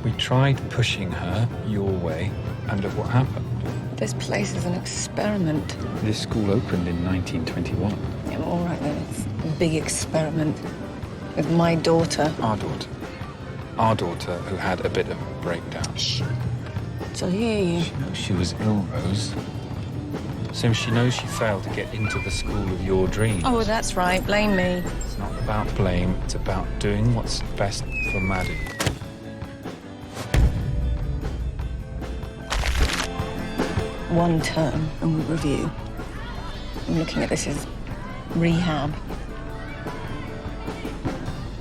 We tried pushing her your way, and look what happened. This place is an experiment. This school opened in 1921. Yeah, well, all right then, it's a big experiment with my daughter. Our daughter. Our daughter, who had a bit of a breakdown. Shh. So hear you. She knows she was ill, Rose. So she knows she failed to get into the school of your dreams. Oh, that's right. Blame me. It's not about blame. It's about doing what's best for Maddie. One term and we'll review. I'm looking at this as rehab.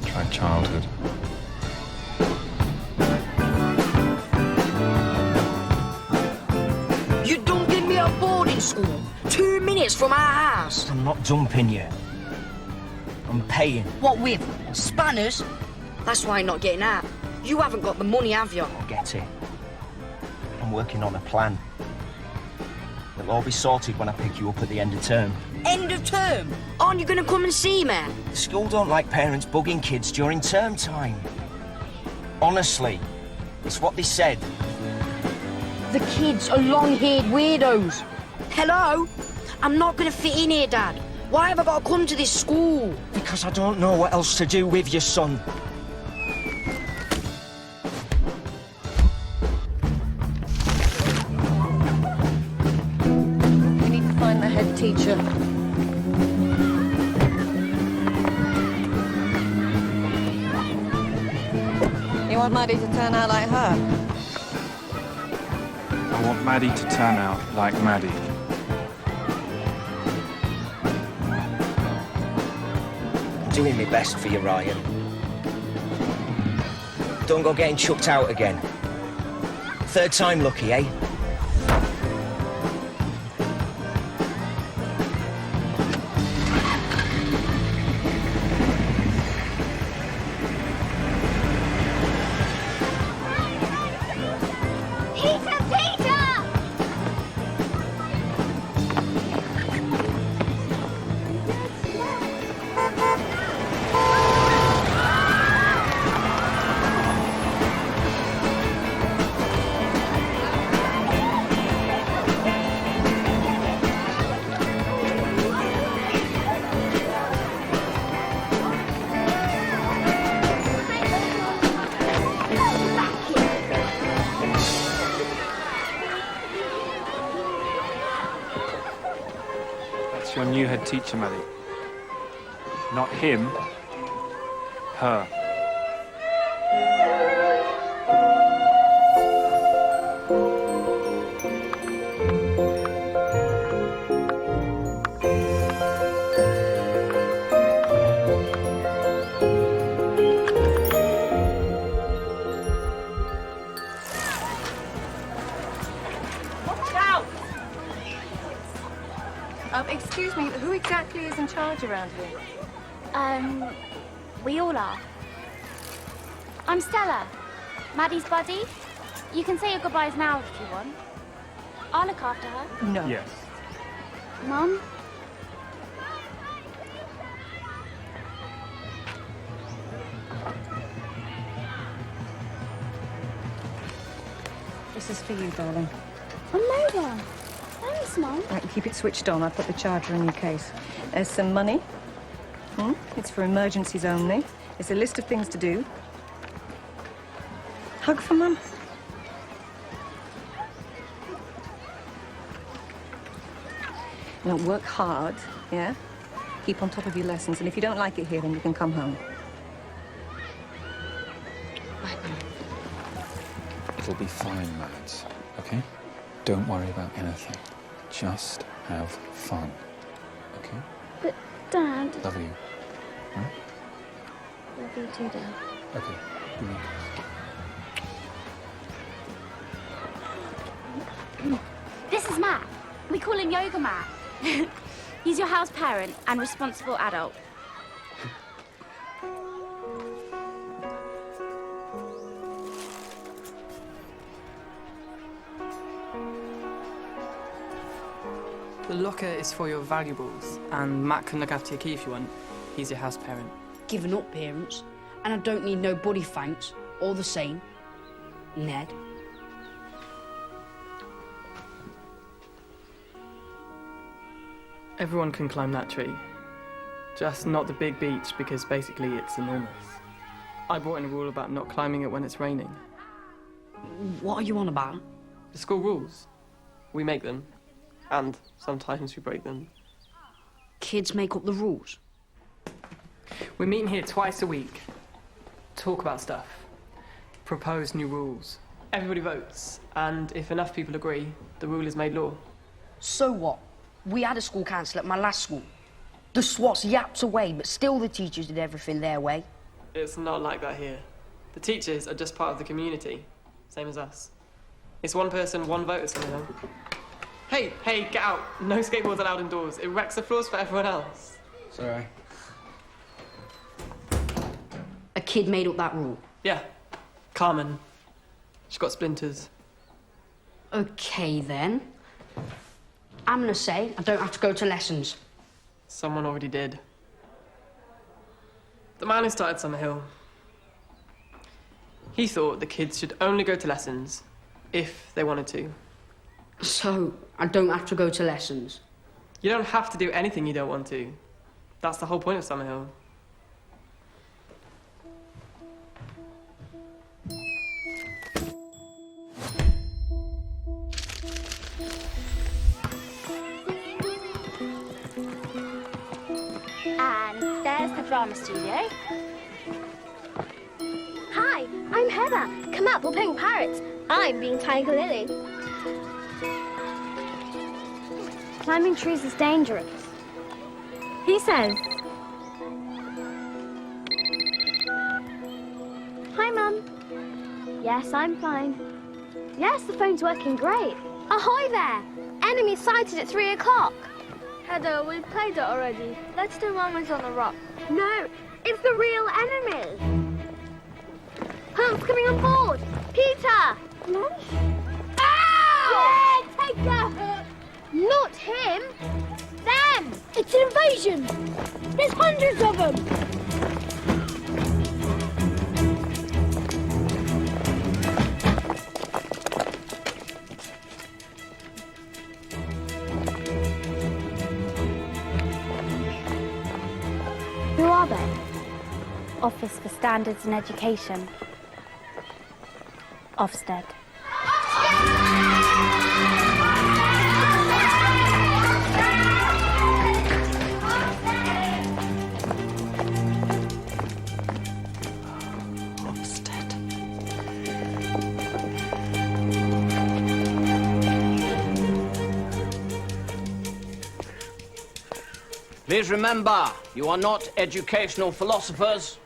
Try childhood. You dumping me at boarding school 2 minutes from our house. I'm not dumping you. I'm paying. What with? Spanners? That's why you're not getting out. You haven't got the money, have you? I'll get it. I'm working on a plan. It'll all be sorted when I pick you up at the end of term. End of term? Aren't you going to come and see me? The school don't like parents bugging kids during term time. Honestly, it's what they said. The kids are long-haired weirdos. Hello? I'm not going to fit in here, Dad. Why have I got to come to this school? Because I don't know what else to do with your son. Find the head teacher. You want Maddie to turn out like her? I want Maddie to turn out like Maddie. I'm doing my best for you, Ryan. Don't go getting chucked out again. Third time lucky, eh? That's your new head teacher, Maddie. Not him, her. Excuse me, who exactly is in charge around here? We all are. I'm Stella, Maddie's buddy. You can say your goodbyes now if you want. I'll look after her. No. Yes. Mum? This is for you, darling. A motor. Thanks, Mum. Right, keep it switched on. I put the charger in your case. There's some money. It's for emergencies only. It's a list of things to do. hug for Mum? Now, work hard, yeah? Keep on top of your lessons, and if you don't like it here, then you can come home. It'll be fine, Mads, okay? Don't worry about anything. Just have fun, okay? But, Dad... Love you. Huh? Love you too, Dad. Okay. This is Matt. We call him Yoga Matt. He's your house parent and responsible adult. The locker is for your valuables, and Matt can look after your key if you want. He's your house parent. Giving up parents, and I don't need nobody thanks. All the same, Ned. Everyone can climb that tree. Just not the big beech, because basically it's enormous. I brought in a rule about not climbing it when it's raining. What are you on about? The school rules. We make them. And sometimes we break them. Kids make up the rules. We're meeting here twice a week. Talk about stuff. Propose new rules. Everybody votes. And if enough people agree, the rule is made law. So what? We had a school council at my last school. The SWATs yapped away, but still the teachers did everything their way. It's not like that here. The teachers are just part of the community. Same as us. It's one person, one vote or something. Hey, get out. No skateboards allowed indoors. It wrecks the floors for everyone else. Sorry. A kid made up that rule. Yeah, Carmen. She's got splinters. Okay, then. I'm gonna say I don't have to go to lessons. Someone already did. The man who started Summerhill. He thought the kids should only go to lessons if they wanted to. So, I don't have to go to lessons? You don't have to do anything you don't want to. That's the whole point of Summerhill. And there's the drama studio. Hi, I'm Heather. Come out, we're playing pirates. I'm being Tiger Lily. Climbing trees is dangerous. He says. Hi, Mum. Yes, I'm fine. Yes, the phone's working great. Ahoy there! Enemy sighted at 3 o'clock. Heather, we played it already. Let's do Moments on the Rock. No, it's the real enemy. Hump's coming on board. Peter! No. Ow! Yeah, take that! Not him. Them! It's an invasion! There's hundreds of them! Who are they? Office for Standards and Education. Ofsted. Please remember, you are not educational philosophers,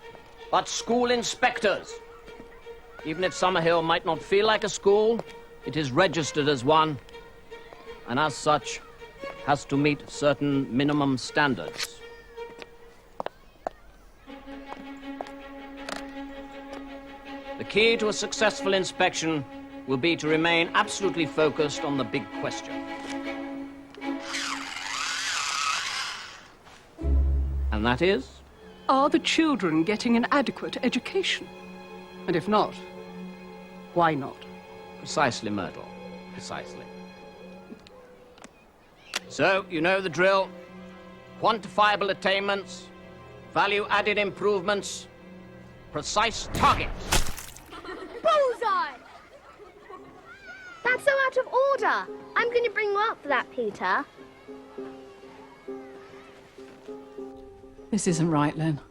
but school inspectors. Even if Summerhill might not feel like a school, it is registered as one, and as such, has to meet certain minimum standards. The key to a successful inspection will be to remain absolutely focused on the big question. And that is? Are the children getting an adequate education? And if not, why not? Precisely, Myrtle. Precisely. So, you know the drill. Quantifiable attainments, value-added improvements, precise targets. Bullseye! die! That's so out of order. I'm going to bring you up for that, Peter. This isn't right, Len.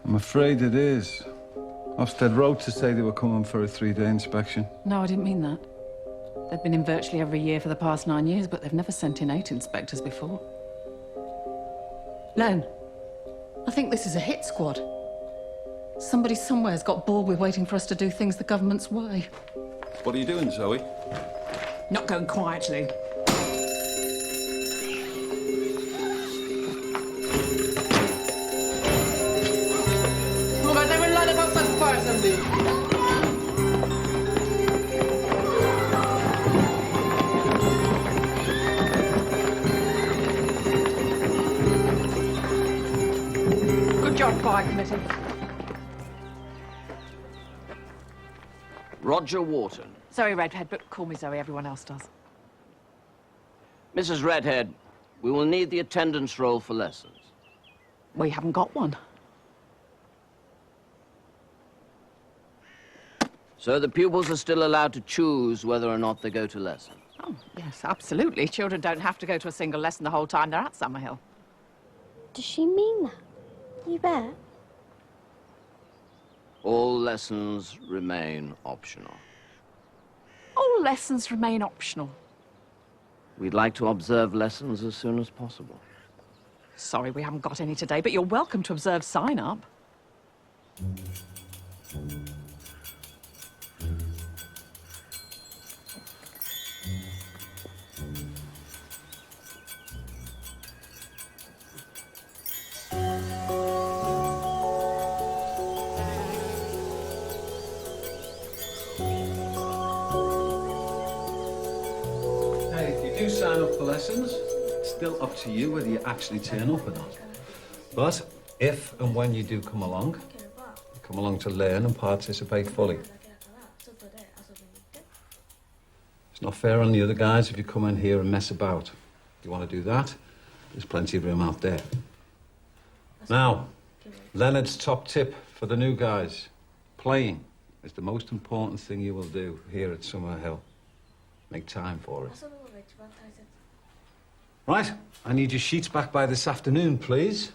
I'm afraid it is. Ofsted wrote to say they were coming for a 3-day inspection. No, I didn't mean that. They've been in virtually every year for the past 9 years, but they've never sent in 8 inspectors before. Len, I think this is a hit squad. Somebody somewhere's got bored with waiting for us to do things the government's way. What are you doing, Zoe? Not going quietly. Come on, guys, everyone line up outside the fire assembly. Good job, fire committee. Roger Wharton. Sorry, Redhead, but call me Zoe. Everyone else does. Mrs. Redhead, we will need the attendance roll for lessons. We haven't got one. So the pupils are still allowed to choose whether or not they go to lesson. Oh, yes, absolutely. Children don't have to go to a single lesson the whole time they're at Summerhill. Does she mean that? You bet. All lessons remain optional. All lessons remain optional. We'd like to observe lessons as soon as possible. Sorry, we haven't got any today, but you're welcome to observe sign-up. You sign up for lessons. It's still up to you whether you actually turn up or not. But if and when you do come along to learn and participate fully. It's not fair on the other guys if you come in here and mess about. If you want to do that, there's plenty of room out there. Now, Leonard's top tip for the new guys. Playing is the most important thing you will do here at Summerhill. Make time for it. Right, I need your sheets back by this afternoon, please.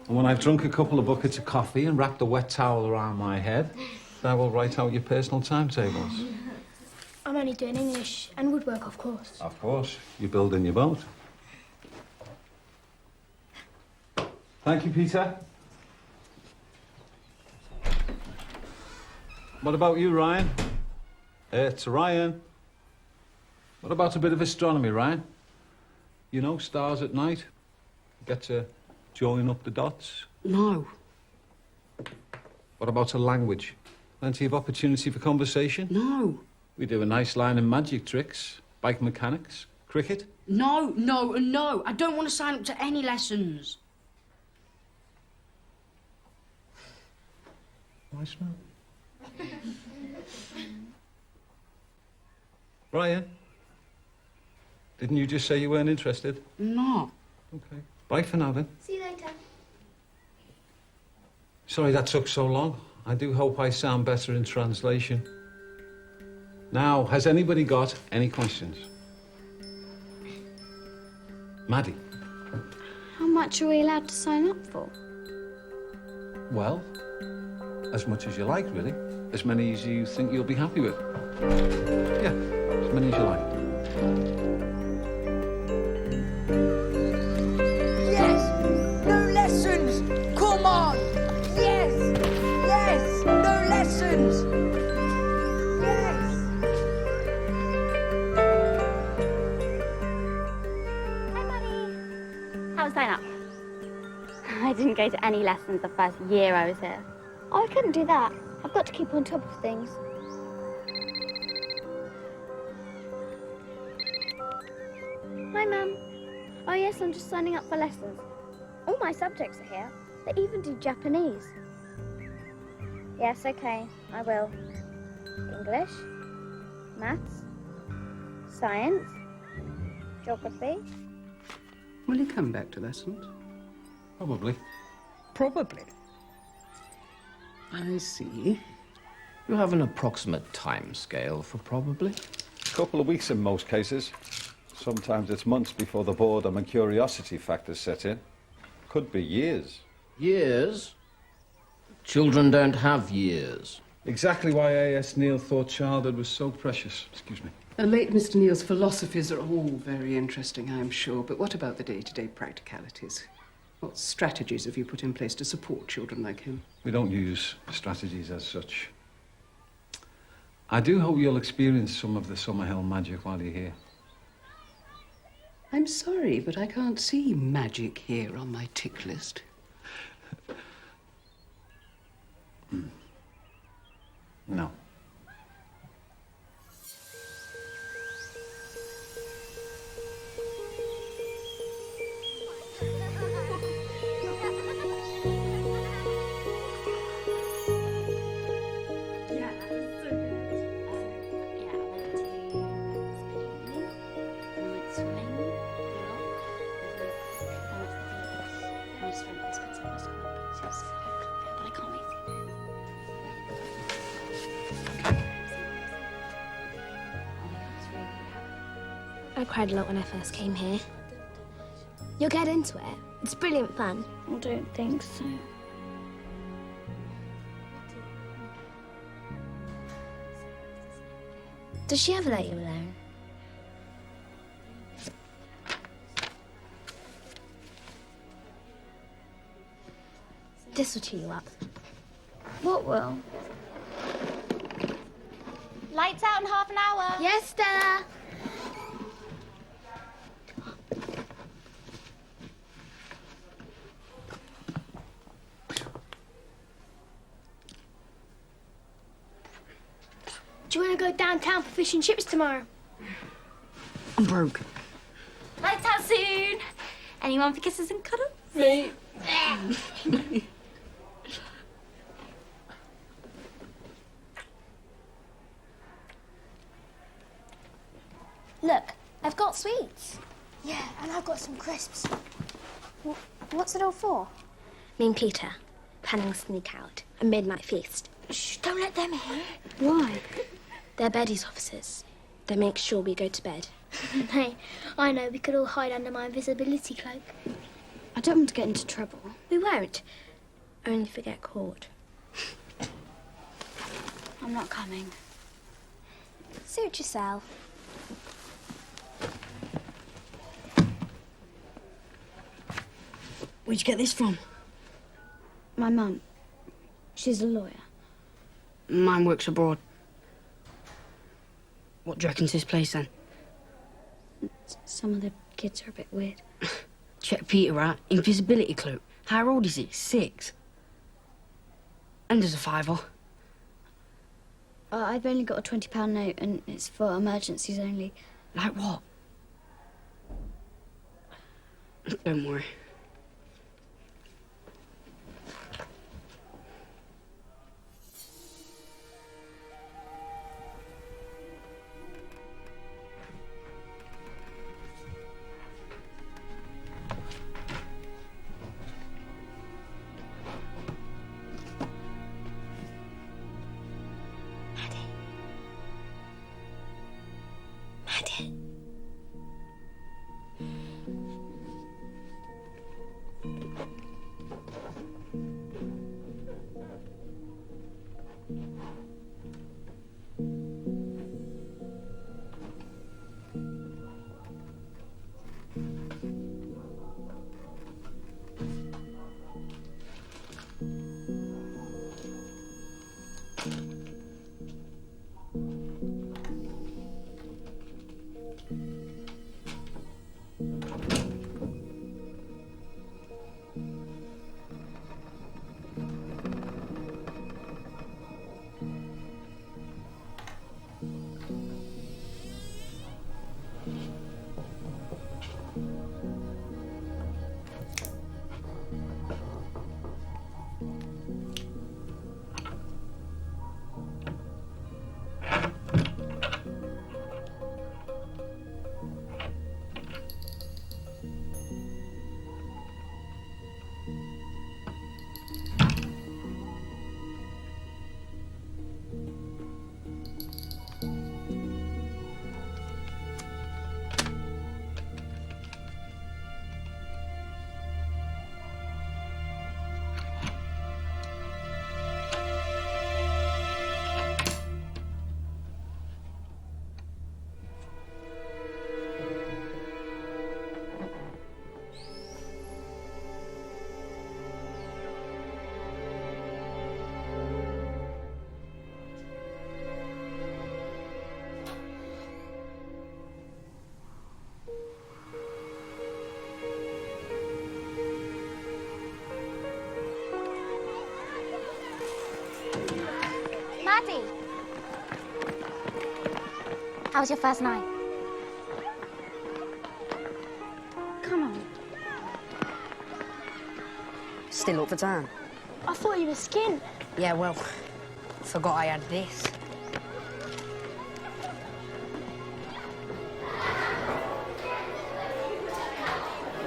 And when I've drunk a couple of buckets of coffee and wrapped a wet towel around my head, I will write out your personal timetables. I'm only doing English and woodwork, of course. Of course. You're building your boat. Thank you, Peter. What about you, Ryan? It's Ryan. What about a bit of astronomy, Ryan? You know, stars at night? Get to join up the dots? No. What about a language? Plenty of opportunity for conversation? No. We do a nice line of magic tricks, bike mechanics, cricket. No, no, and no. I don't want to sign up to any lessons. Nice man. Ryan? Didn't you just say you weren't interested? No. Okay. Bye for now, then. See you later. Sorry that took so long. I do hope I sound better in translation. Now, has anybody got any questions? Maddie? How much are we allowed to sign up for? Well, as much as you like, really. As many as you think you'll be happy with. Yeah, as many as you like. Yes! No lessons! Come on! Yes! Yes! No lessons! Yes! Hi, Muddy. How was sign up? I didn't go to any lessons the first year I was here. Oh, I couldn't do that. I've got to keep on top of things. Hi, Mum. Oh, yes, I'm just signing up for lessons. All my subjects are here. They even do Japanese. Yes, okay, I will. English, maths, science, geography. Will you come back to lessons? Probably. Probably. I see. You have an approximate time scale for probably? A couple of weeks in most cases. Sometimes it's months before the boredom and curiosity factors set in. Could be years. Years? Children don't have years. Exactly why A.S. Neil thought childhood was so precious. Excuse me. Late Mr. Neil's philosophies are all very interesting, I'm sure, but what about the day-to-day practicalities? What strategies have you put in place to support children like him? We don't use strategies as such. I do hope you'll experience some of the Summerhill magic while you're here. I'm sorry, but I can't see magic here on my tick list. No. I cried a lot when I first came here. You'll get into it. It's brilliant fun. I don't think so. Does she ever let you alone? This will cheer you up. What will? Lights out in half an hour. Yes, Stella. Do you want to go downtown for fish and chips tomorrow? I'm broke. Lights out soon. Anyone for kisses and cuddles? Me. Look, I've got sweets. Yeah, and I've got some crisps. What's it all for? Me and Peter, planning a sneak out, a midnight feast. Shh, don't let them hear. Why? They're Betty's officers. They make sure we go to bed. Hey, I know, we could all hide under my invisibility cloak. I don't want to get into trouble. We won't. Only if we get caught. I'm not coming. Suit yourself. Where'd you get this from? My mum. She's a lawyer. Mine works abroad. What do you reckon's this place, then? Some of the kids are a bit weird. Check Peter out. Invisibility cloak. How old is he? 6. And there's a £5. I've only got a £20 note and it's for emergencies only. Like what? Don't worry. Maddie! How was your first night? Come on. Still up for time? I thought you were skin. Yeah, well, forgot I had this.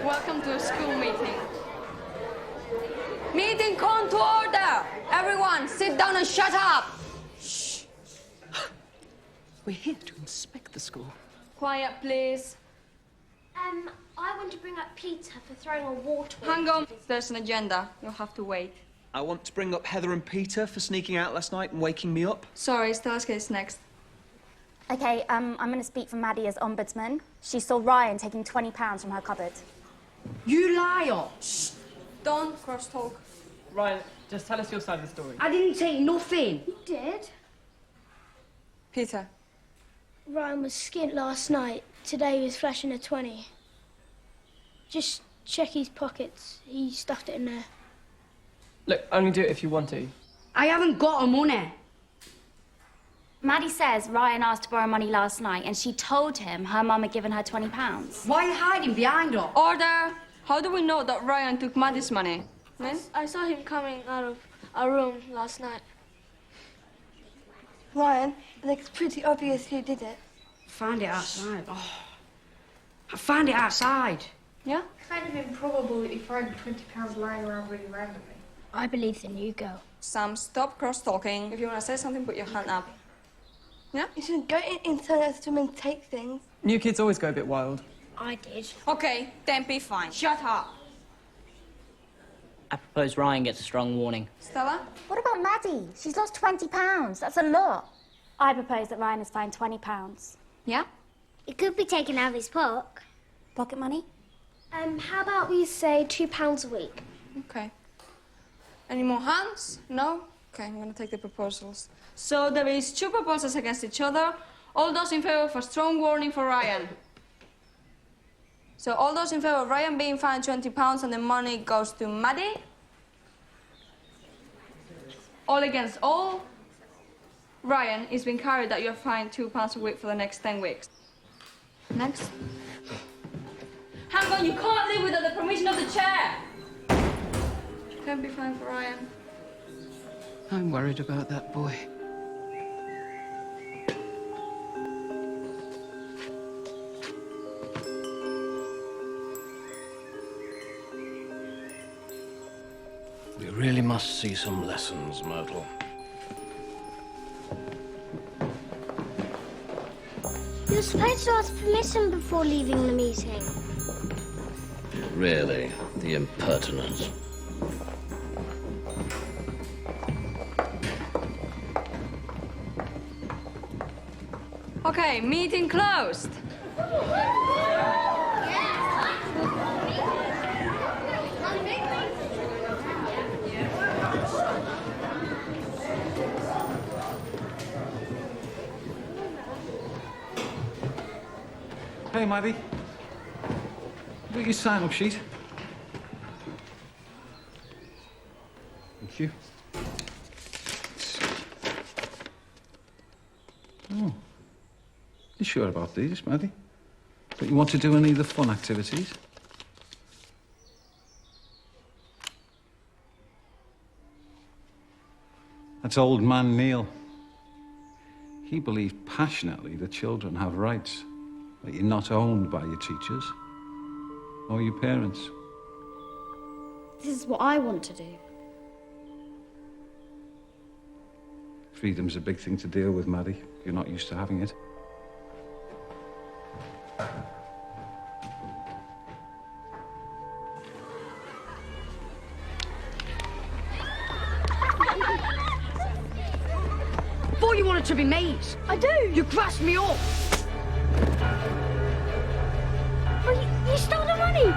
Welcome to a school meeting. Meeting come to order! Everyone, sit down and shut up! Shh. We're here to inspect the school. Quiet, please. I want to bring up Peter for throwing a water. Hang on. There's an agenda. You'll have to wait. I want to bring up Heather and Peter for sneaking out last night and waking me up. Sorry, Stella's case next. Okay, I'm going to speak for Maddie as ombudsman. She saw Ryan taking £20 from her cupboard. You liar! Shh! Don't cross-talk. Ryan, just tell us your side of the story. I didn't take nothing. You did? Peter. Ryan was skint last night. Today he was flashing a 20. Just check his pockets. He stuffed it in there. Look, only do it if you want to. I haven't got the money. Maddie says Ryan asked to borrow money last night and she told him her mum had given her £20. Why are you hiding behind her? Order! How do we know that Ryan took Maddie's money? I saw him coming out of our room last night. Ryan, it looks pretty obvious who did it. Found it outside. Oh, I found it outside. Yeah? Kind of improbable that you find £20 lying around really randomly. I believe the new girl. Sam, stop cross-talking. If you want to say something, put your hand up. Yeah? You shouldn't go into a room and take things. New kids always go a bit wild. I did. Okay, then be fine. Shut up. I propose Ryan gets a strong warning. Stella? What about Maddie? She's lost £20. That's a lot. I propose that Ryan is fined £20. Yeah? It could be taken out of his pocket. Pocket money? How about we say £2 a week? Okay. Any more hands? No? Okay, I'm gonna take the proposals. So there is 2 proposals against each other. All those in favor of a strong warning for Ryan. So all those in favor of Ryan being fined £20 and the money goes to Maddie. All against all. Ryan is being carried that you're fined £2 a week for the next 10 weeks. Next. Hang on, you can't leave without the permission of the chair. Can be fine for Ryan. I'm worried about that boy. We really must see some lessons, Myrtle. You're supposed to ask permission before leaving the meeting. Really, the impertinence. Okay, meeting closed. Hey, Maddie. Got your sign-up sheet? Thank you. Oh. You sure about these, Maddie? Don't you want to do any of the fun activities? That's old man Neil. He believed passionately that children have rights, that you're not owned by your teachers or your parents. This is what I want to do. Freedom's a big thing to deal with, Maddie. You're not used to having it. I thought you wanted to be mates. I do. You grasped me up. Oh, you stole the money.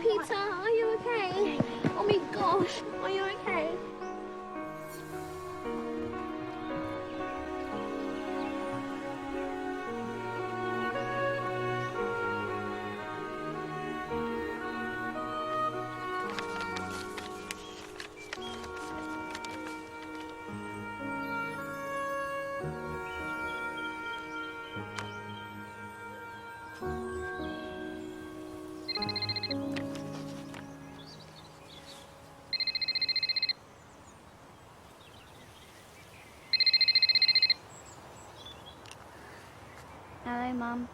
Peter. Are you okay? Oh my gosh, are you okay? Hello, Mum.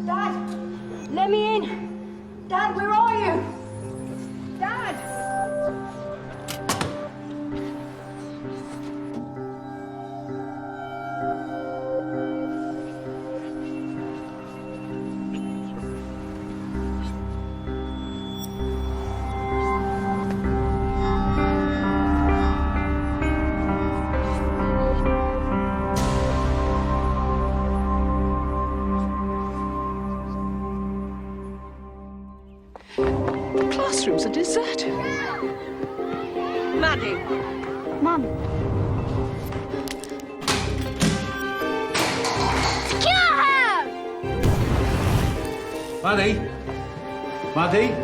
Dad, let me in. Dad, where are you? Dad! The classrooms are deserted. Maddie. Mum. Secure her! Maddie? Maddie?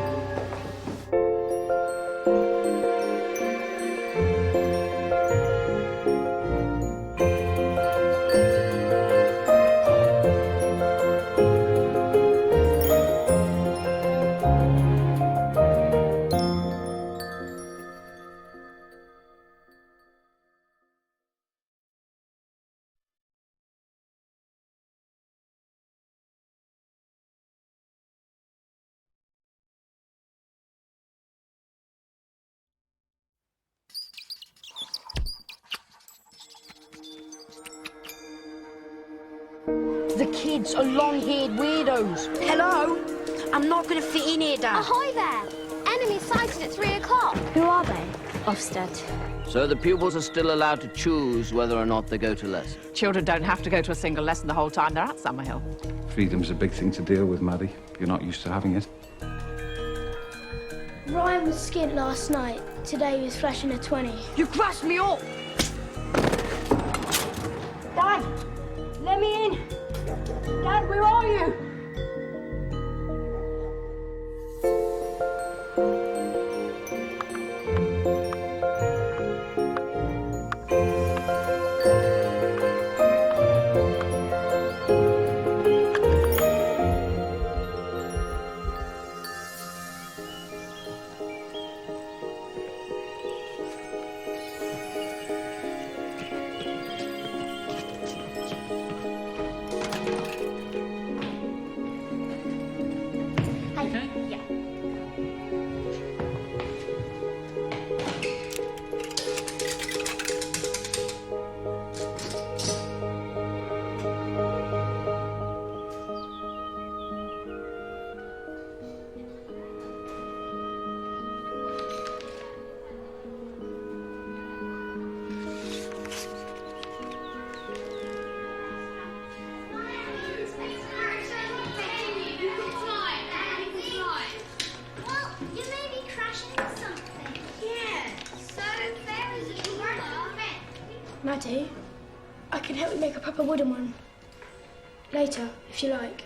The kids are long-haired weirdos. Hello? I'm not going to fit in here, Dad. Ahoy there! Enemy sighted at 3 o'clock. Who are they? Ofsted. So the pupils are still allowed to choose whether or not they go to lessons. Children don't have to go to a single lesson the whole time they're at Summerhill. Freedom's a big thing to deal with, Maddie. You're not used to having it. Ryan was skint last night. Today he was flashing a 20. You crashed me up! Dad, let me in. Dad, where are you? Maddie, I can help you make a proper wooden one. Later, if you like.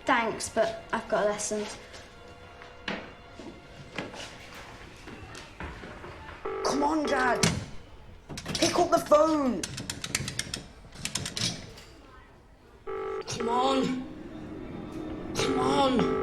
Thanks, but I've got lessons. Come on, Dad. Pick up the phone. Come on. Come on.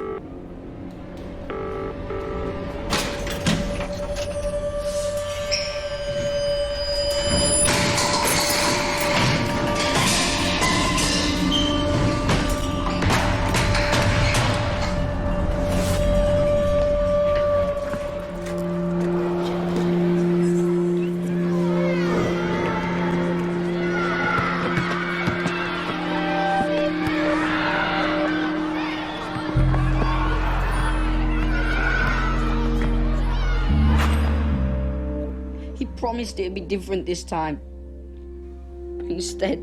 promised it'd be different this time. But instead,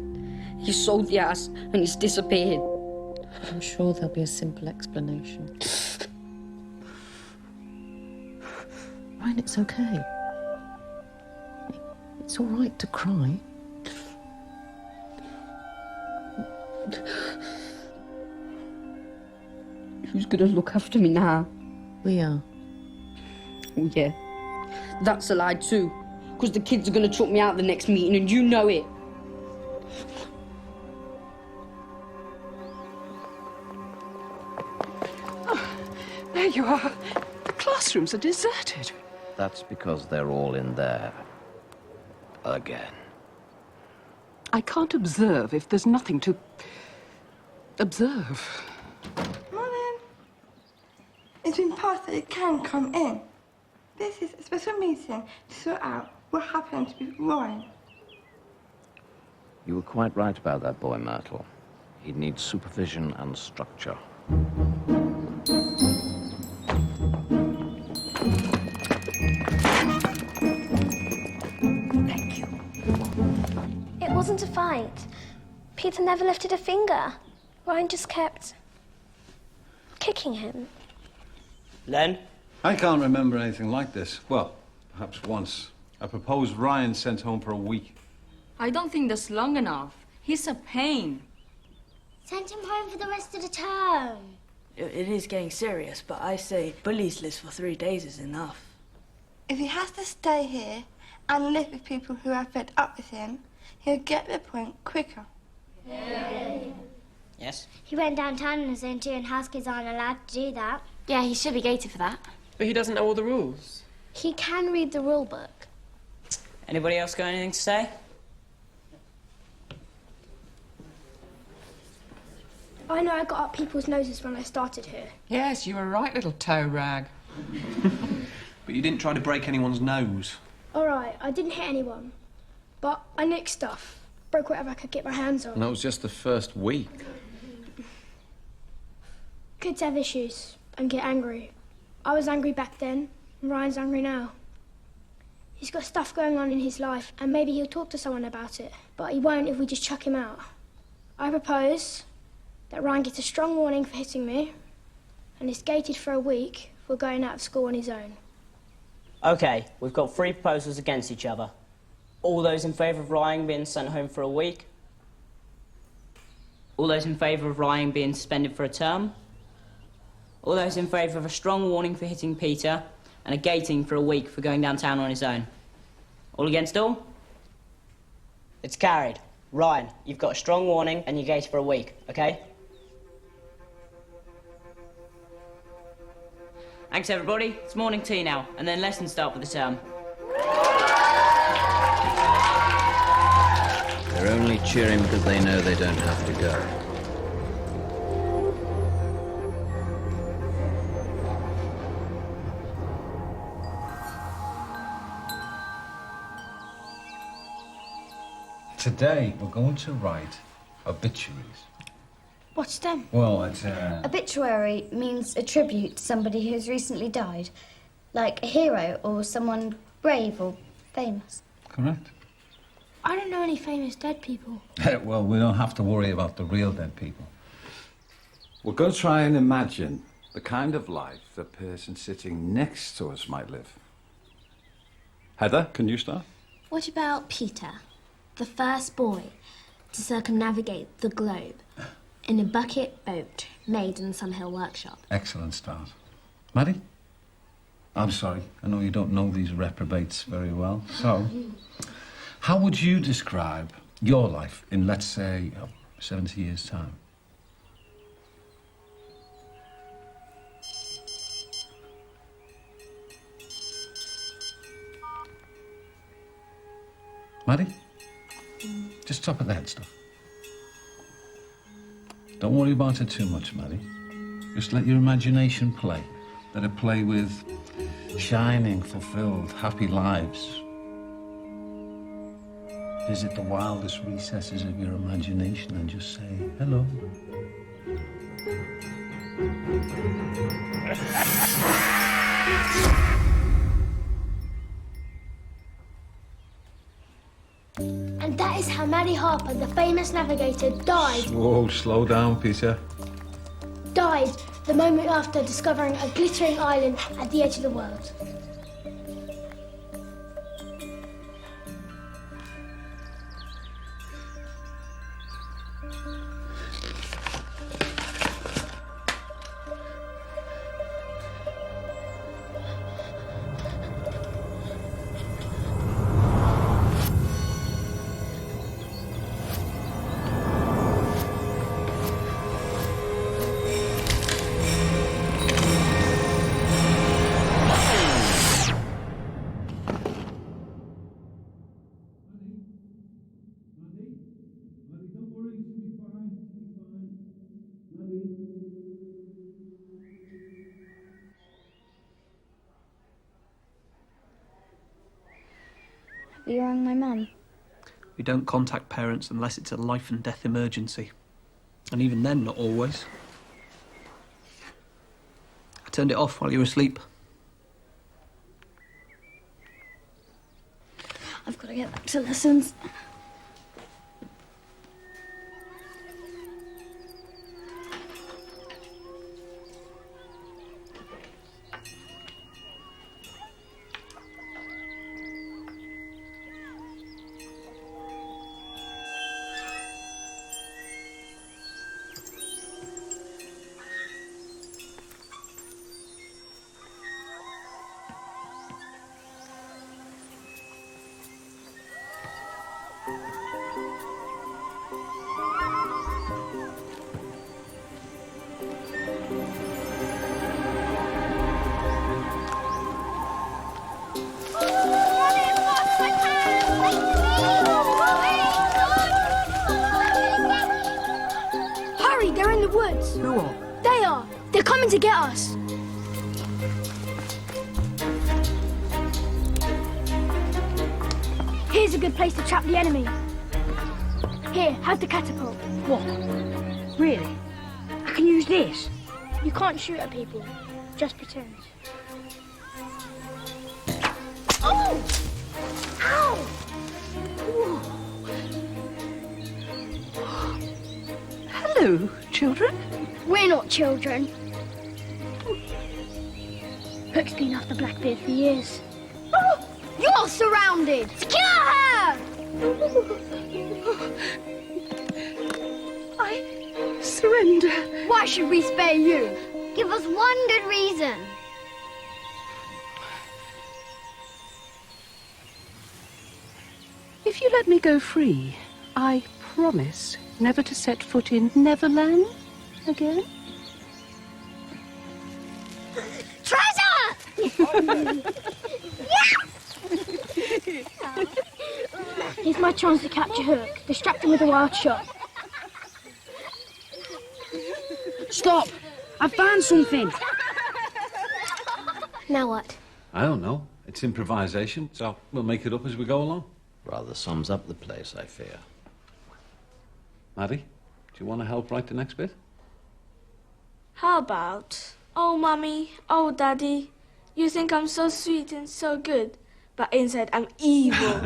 he sold the ass and he's disappeared. I'm sure there'll be a simple explanation. Ryan, it's okay. It's all right to cry. Who's gonna look after me now? We are. Oh, yeah. That's a lie too. Because the kids are gonna chuck me out the next meeting and you know it. There you are. The classrooms are deserted. That's because they're all in there. Again. I can't observe if there's nothing to observe. Morning. It's been passed that you can come in. This is a special meeting to sort out what happened with Ryan. You were quite right about that boy, Myrtle. He needs supervision and structure. Thank you. It wasn't a fight. Peter never lifted a finger. Ryan just kept kicking him. Len? I can't remember anything like this. Well, perhaps once. I proposed Ryan sent home for a week. I don't think that's long enough. He's a pain. Send him home for the rest of the term. It is getting serious, but I say bullies list for 3 days is enough. If he has to stay here and live with people who are fed up with him, he'll get the point quicker. Yes? He went downtown on his own too, and house kids aren't allowed to do that. Yeah, he should be gated for that. But he doesn't know all the rules. He can read the rule book. Anybody else got anything to say? I know I got up people's noses when I started here. Yes, you were right, little toe rag. But you didn't try to break anyone's nose. All right, I didn't hit anyone, but I nicked stuff, broke whatever I could get my hands on. And that was just the first week. Kids have issues and get angry. I was angry back then, and Ryan's angry now. He's got stuff going on in his life, and maybe he'll talk to someone about it, but he won't if we just chuck him out. I propose that Ryan gets a strong warning for hitting me, and is gated for a week for going out of school on his own. Okay, we've got 3 proposals against each other. All those in favour of Ryan being sent home for a week? All those in favour of Ryan being suspended for a term? All those in favour of a strong warning for hitting Peter and a gating for a week for going downtown on his own? All against all? It's carried. Ryan, you've got a strong warning and you're gated for a week, okay? Thanks, everybody. It's morning tea now, and then lessons start for the term. They're only cheering because they know they don't have to go. Today, we're going to write obituaries. What's them? Well, it's Obituary means a tribute to somebody who's recently died, like a hero or someone brave or famous. Correct. I don't know any famous dead people. Well, we don't have to worry about the real dead people. We're going to try and imagine the kind of life the person sitting next to us might live. Heather, can you start? What about Peter, the first boy to circumnavigate the globe in a bucket boat made in the Summerhill workshop? Excellent start. Maddie? I'm sorry, I know you don't know these reprobates very well. So, how would you describe your life in, let's say, 70 years' time? Maddie? Just top of the head stuff. Don't worry about it too much, Maddie. Just let your imagination play. Let it play with shining, fulfilled, happy lives. Visit the wildest recesses of your imagination and just say hello. how Maddie Harper, the famous navigator, died. Whoa, slow down, Peter. Died the moment after discovering a glittering island at the edge of the world. You rang my mum. We don't contact parents unless it's a life and death emergency. And even then, not always. I turned it off while you were asleep. I've got to get back to lessons. Hurry, they're in the woods. Who are? They are. They're coming to get us. Here's a good place to trap the enemy. Here, have the catapult. What? Really? I can use this? You can't shoot at people. Just pretend. Oh! Ow! Hello, children. We're not children. Hook's been after Blackbeard for years. Oh, you're surrounded! Secure her! I surrender. Why should we spare you? Give us one good reason. If you let me go free, I promise never to set foot in Neverland again. Treasure! Here's my chance to capture Hook. Distract him with a wild shot. Stop! I found something. Now what? I don't know. It's improvisation, so we'll make it up as we go along. Rather sums up the place, I fear. Maddie, do you want to help write the next bit? How about, oh, Mummy, oh, Daddy, you think I'm so sweet and so good, but inside I'm evil.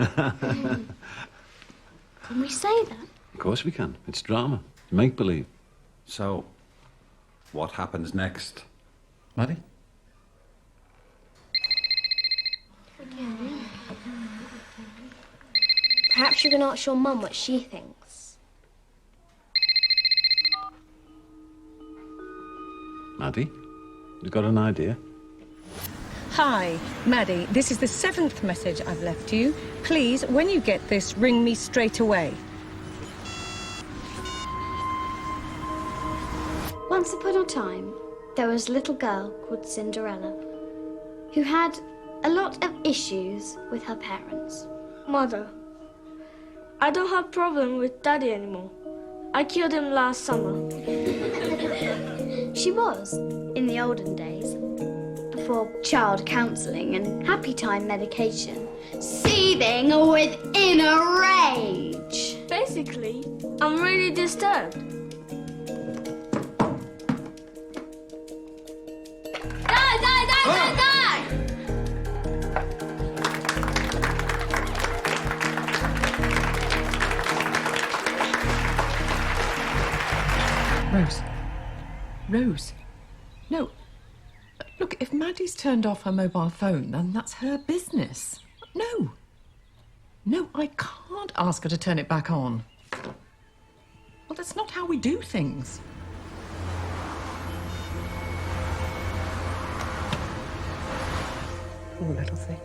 Can we say that? Of course we can. It's drama. Make-believe. So, what happens next? Maddie? Perhaps you can ask your mum what she thinks. Maddie, you got an idea? Hi, Maddie. This is the 7th message I've left you. Please, when you get this, ring me straight away. Once upon a time, there was a little girl called Cinderella who had a lot of issues with her parents. Mother, I don't have problem with Daddy anymore. I killed him last summer. She was, in the olden days, before child counselling and happy time medication, seething with inner rage. Basically, I'm really disturbed. Die, die, die, die, die! Rose. Rose. No. Look, if Maddie's turned off her mobile phone, then that's her business. No. No, I can't ask her to turn it back on. Well, that's not how we do things. Poor little thing.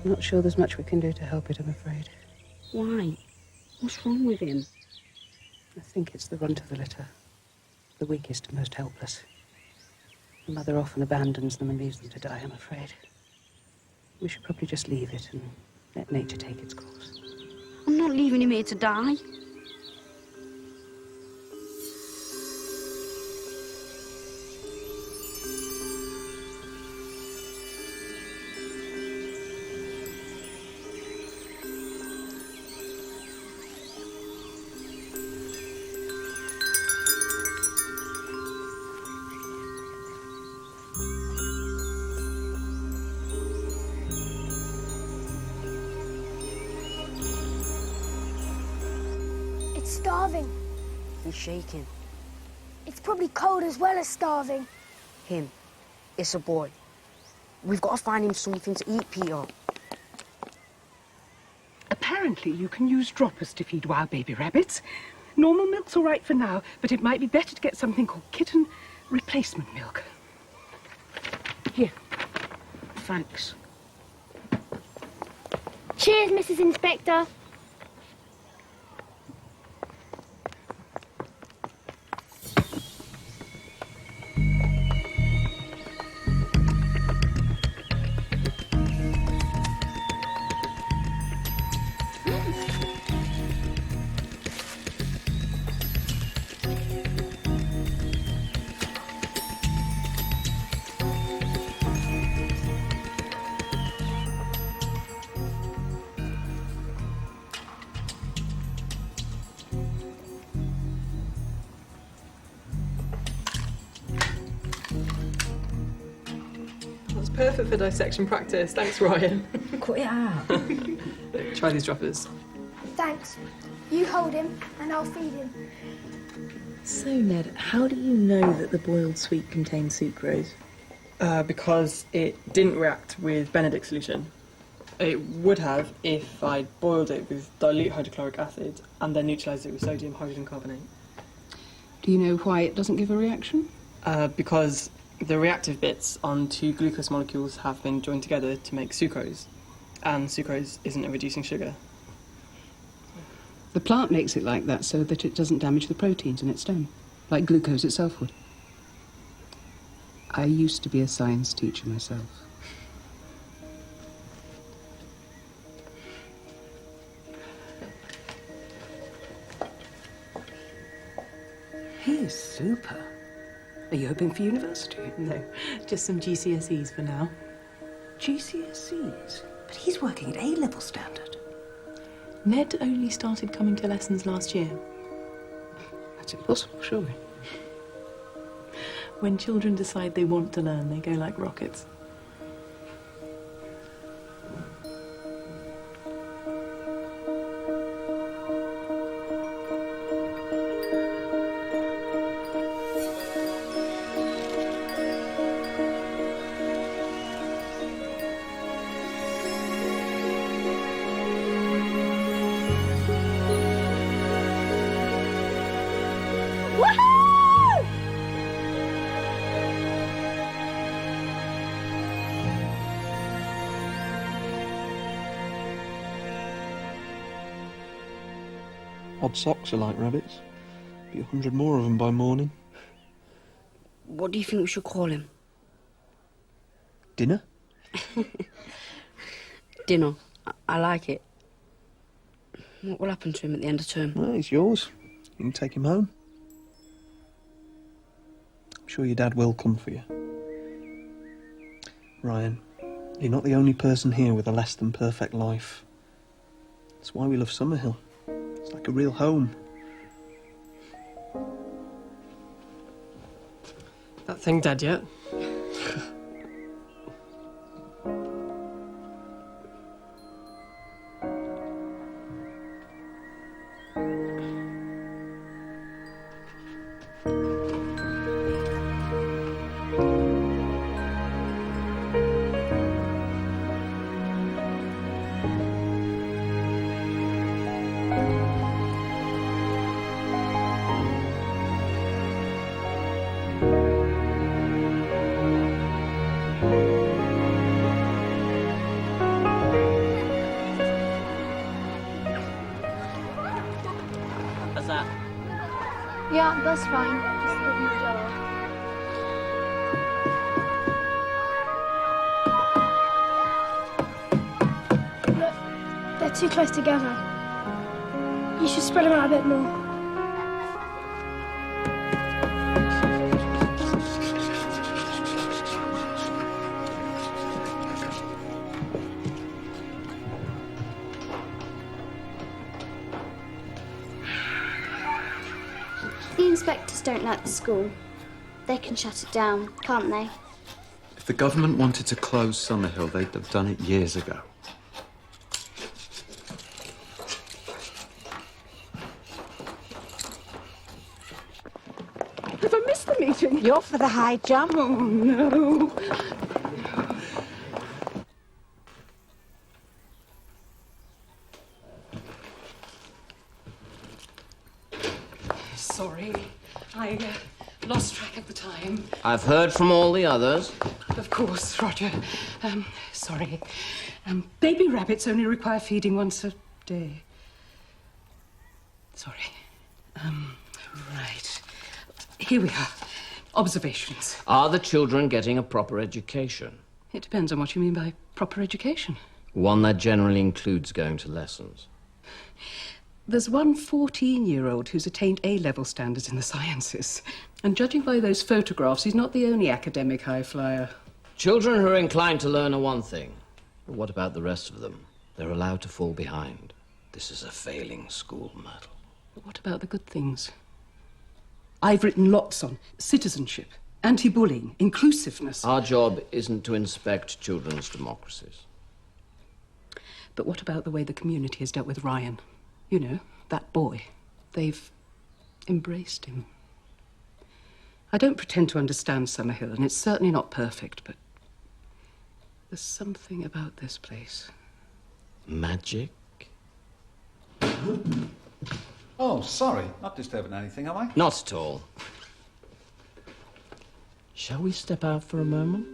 I'm not sure there's much we can do to help it, I'm afraid. Why? What's wrong with him? I think it's the runt of the litter. The weakest and most helpless. The mother often abandons them and leaves them to die, I'm afraid. We should probably just leave it and let nature take its course. I'm not leaving him here to die. It's starving. He's shaking. It's probably cold as well as starving. Him. It's a boy. We've got to find him something to eat, Peter. Apparently you can use droppers to feed wild baby rabbits. Normal milk's all right for now, but it might be better to get something called kitten replacement milk. Here. Thanks. Cheers, Mrs. Inspector. That's perfect for dissection practice. Thanks, Ryan. Cut it out. Try these droppers. Thanks. You hold him and I'll feed him. So, Ned, how do you know that the boiled sweet contains sucrose? Because it didn't react with Benedict's solution. It would have if I'd boiled it with dilute hydrochloric acid and then neutralised it with sodium hydrogen carbonate. Do you know why it doesn't give a reaction? Because the reactive bits on two glucose molecules have been joined together to make sucrose, and sucrose isn't a reducing sugar. The plant makes it like that so that it doesn't damage the proteins in its stem, like glucose itself would. I used to be a science teacher myself. He is super. Are you hoping for university? No, just some GCSEs for now. GCSEs? But he's working at A-level standard. Ned only started coming to lessons last year. That's impossible, surely. When children decide they want to learn, they go like rockets. Odd socks are like rabbits. Be 100 more of them by morning. What do you think we should call him? Dinner? Dinner. I like it. What will happen to him at the end of term? Well, he's yours. You can take him home. I'm sure your dad will come for you. Ryan, you're not the only person here with a less than perfect life. That's why we love Summerhill. It's like a real home. That thing dead yet? That's fine. Just leave me jar. Look, they're too close together. You should spread them out a bit more. The inspectors don't like the school. They can shut it down, can't they? If the government wanted to close Summerhill, they'd have done it years ago. Have I missed the meeting? You're for the high jump. Oh, no. Sorry, I lost track of the time. I've heard from all the others. Of course, Roger. Sorry. Baby rabbits only require feeding once a day. Sorry. Right. Here we are. Observations. Are the children getting a proper education? It depends on what you mean by proper education. One that generally includes going to lessons. There's one 14-year-old who's attained A-level standards in the sciences. And judging by those photographs, he's not the only academic high flyer. Children who are inclined to learn are one thing. But what about the rest of them? They're allowed to fall behind. This is a failing school, Myrtle. But what about the good things? I've written lots on citizenship, anti-bullying, inclusiveness. Our job isn't to inspect children's democracies. But what about the way the community has dealt with Ryan? You know, that boy. They've embraced him. I don't pretend to understand Summerhill, and it's certainly not perfect, but there's something about this place. Magic? Oh, sorry. Not disturbing anything, am I? Not at all. Shall we step out for a moment?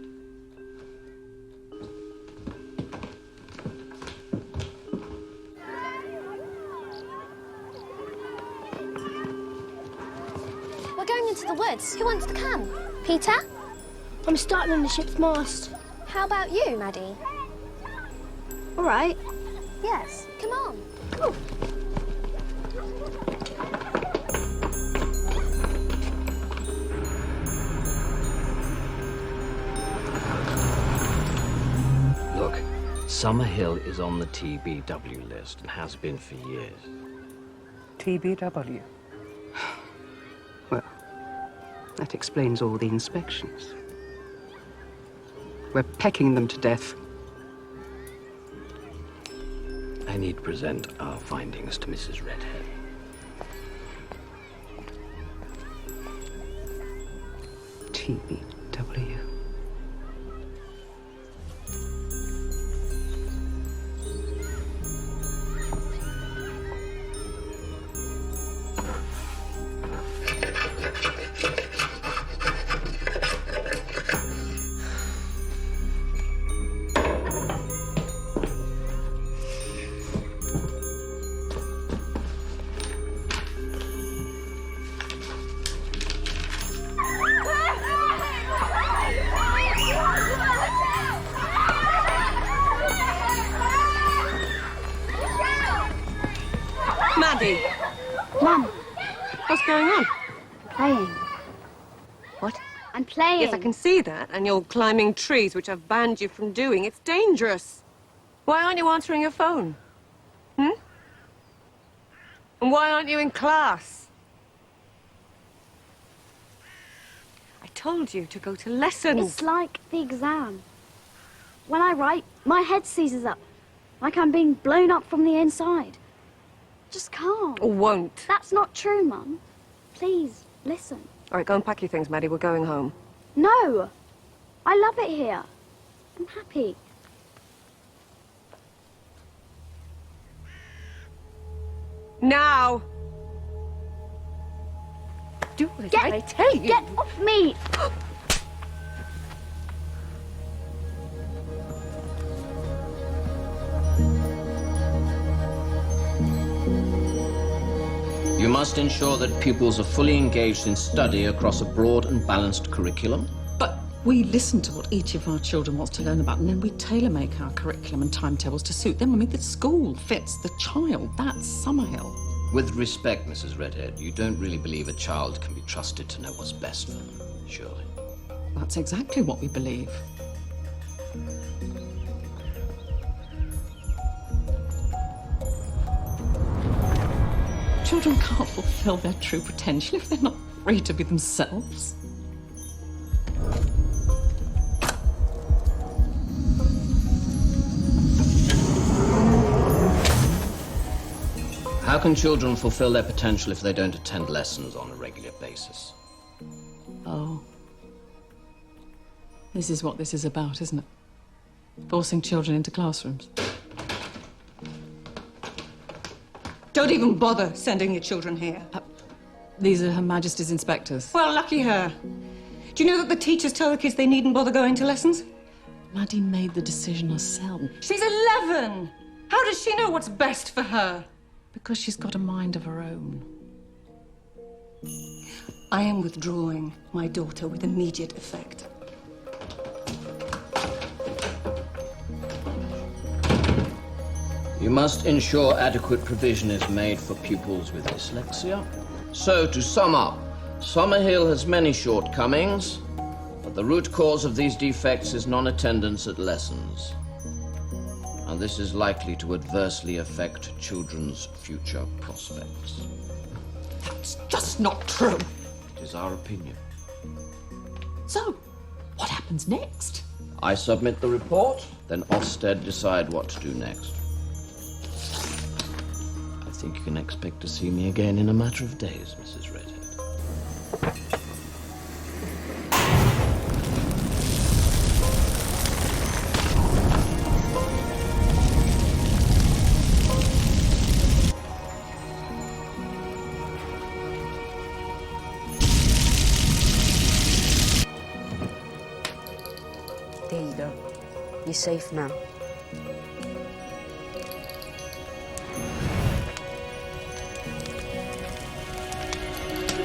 We're going into the woods. Who wants to come? Peter? I'm starting on the ship's mast. How about you, Maddie? All right. Yes, come on. Cool. Look, Summerhill is on the TBW list and has been for years. TBW? Well, that explains all the inspections. We're pecking them to death. I need to present our findings to Mrs. Redhead. TBW. Maddie! Mum, What's going on? playing. What? I'm playing. Yes, I can see that. And you're climbing trees, which I've banned you from doing. It's dangerous. Why aren't you answering your phone? Hmm? And why aren't you in class? I told you to go to lessons. It's like the exam. When I write, my head seizes up. Like I'm being blown up from the inside. Just can't. Or won't. That's not true, Mum. Please, listen. All right, go and pack your things, Maddie. We're going home. No! I love it here. I'm happy. Now! Do as I tell you. Get off me! You must ensure that pupils are fully engaged in study across a broad and balanced curriculum. But we listen to what each of our children wants to learn about, and then we tailor-make our curriculum and timetables to suit them. I mean, the school fits the child. That's Summerhill. With respect, Mrs. Redhead, you don't really believe a child can be trusted to know what's best for them, surely? That's exactly what we believe. Children can't fulfill their true potential if they're not free to be themselves. How can children fulfill their potential if they don't attend lessons on a regular basis? Oh. This is what this is about, isn't it? Forcing children into classrooms. Don't even bother sending your children here. These are Her Majesty's inspectors. Well, lucky her. Do you know that the teachers tell the kids they needn't bother going to lessons? Maddie made the decision herself. She's 11. How does she know what's best for her? Because she's got a mind of her own. I am withdrawing my daughter with immediate effect. You must ensure adequate provision is made for pupils with dyslexia. So, to sum up, Summerhill has many shortcomings, but the root cause of these defects is non-attendance at lessons. And this is likely to adversely affect children's future prospects. That's just not true. It is our opinion. So, what happens next? I submit the report, then Ofsted decide what to do next. I think you can expect to see me again in a matter of days, Mrs. Redhead. There you go. You're safe now.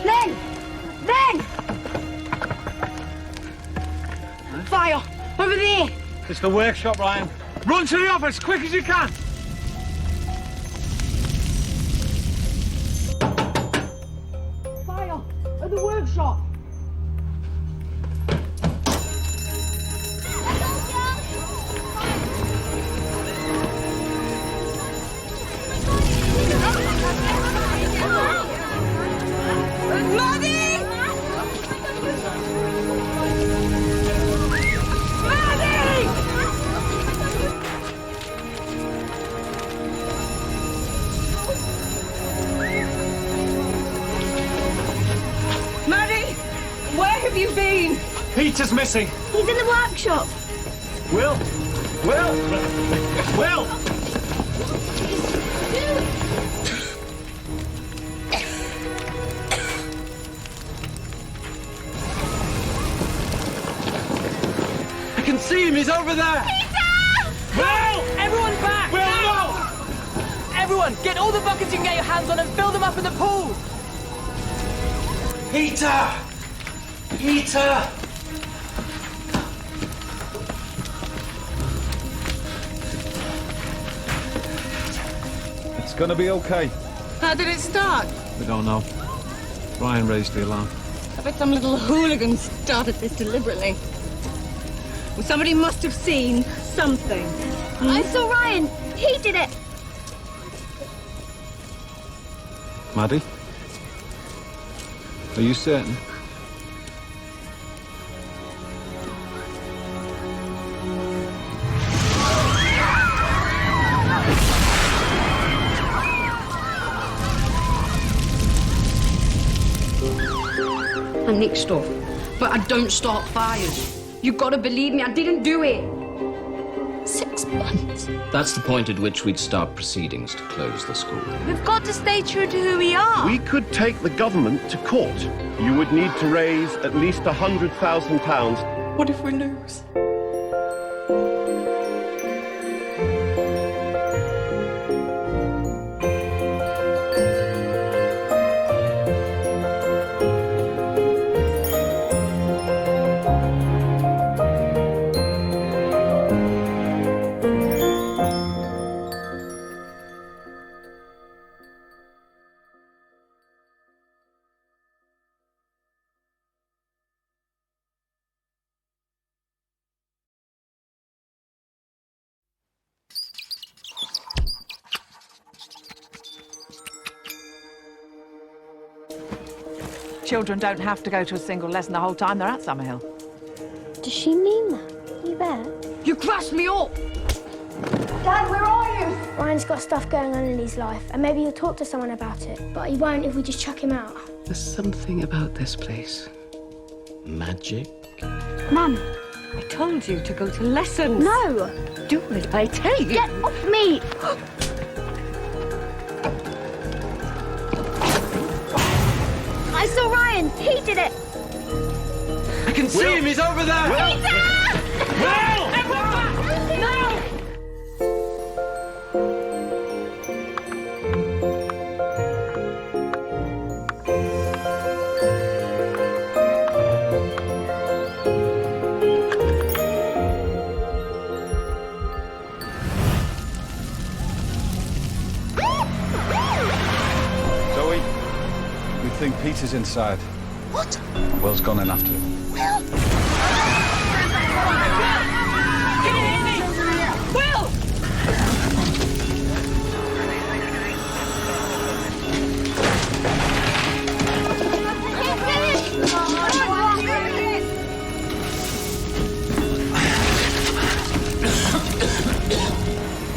Len! Len! Fire! Over there! It's the workshop, Ryan. Run to the office, quick as you can! Fire! At the workshop! Maddie! Where have you been? Peter's missing. He's in the workshop. Will! Will! Will! I can see him, he's over there! Will! Everyone back! Will, no! Everyone, get all the buckets you can get your hands on and fill them up in the pool! Peter! Peter! It's gonna be okay. How did it start? We don't know. Ryan raised the alarm. I bet some little hooligan started this deliberately. Well, somebody must have seen something. I saw Ryan. He did it. Maddie? Are you certain? I nick stuff, but I don't start fires. You gotta believe me, I didn't do it. 6 months. That's the point at which we'd start proceedings to close the school. We've got to stay true to who we are. We could take the government to court. You would need to raise at least £100,000. What if we lose? children don't have to go to a single lesson the whole time they're at Summerhill. Does she mean that? You bet. You crushed me up! Dad, where are you? Ryan's got stuff going on in his life, and maybe he'll talk to someone about it, but he won't if we just chuck him out. There's something about this place. Magic? Mum. I told you to go to lessons. No! Do it, I tell you. Get off me! I saw Ryan. He did it. I can see him. He's over there. Will! No! Zoe, we think Peter's inside. What? Will's gone in after him. Will? Can you hear me? Will!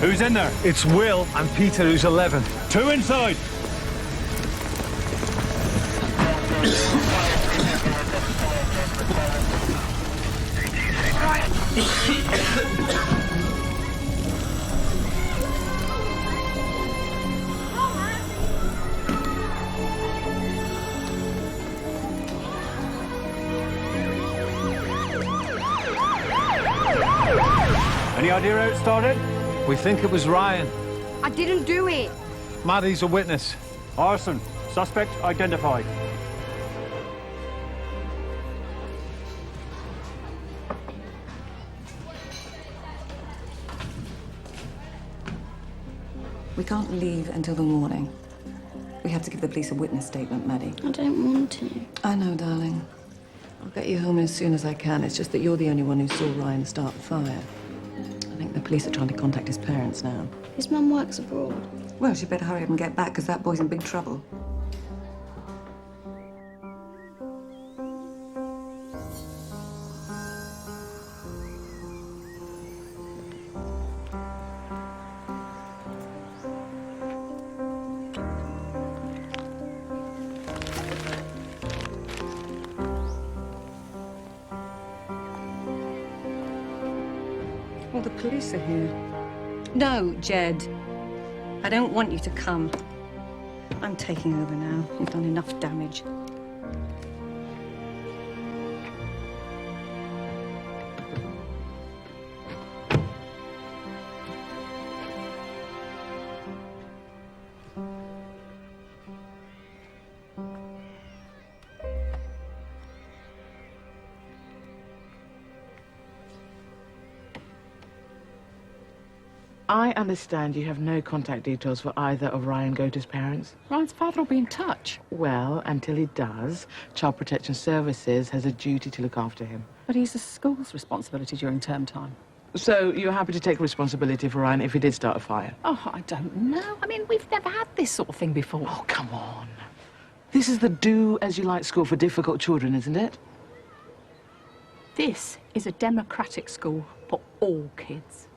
Who's in there? It's Will and Peter, who's 11. 2 inside. Any idea how it started? We think it was Ryan. I didn't do it. Maddie's a witness. Arson. Suspect identified. We can't leave until the morning. We have to give the police a witness statement, Maddie. I don't want to. I know, darling. I'll get you home as soon as I can. It's just that you're the only one who saw Ryan start the fire. I think the police are trying to contact his parents now. His mum works abroad. Well, she'd better hurry up and get back, because that boy's in big trouble. Well, the police are here. No, Jed. I don't want you to come. I'm taking over now. You've done enough damage. I understand you have no contact details for either of Ryan Goater's parents. Ryan's father will be in touch. Well, until he does, Child Protection Services has a duty to look after him. But he's the school's responsibility during term time. So you're happy to take responsibility for Ryan if he did start a fire? Oh, I don't know. I mean, we've never had this sort of thing before. Oh, come on. This is the do-as-you-like school for difficult children, isn't it? This is a democratic school for all kids.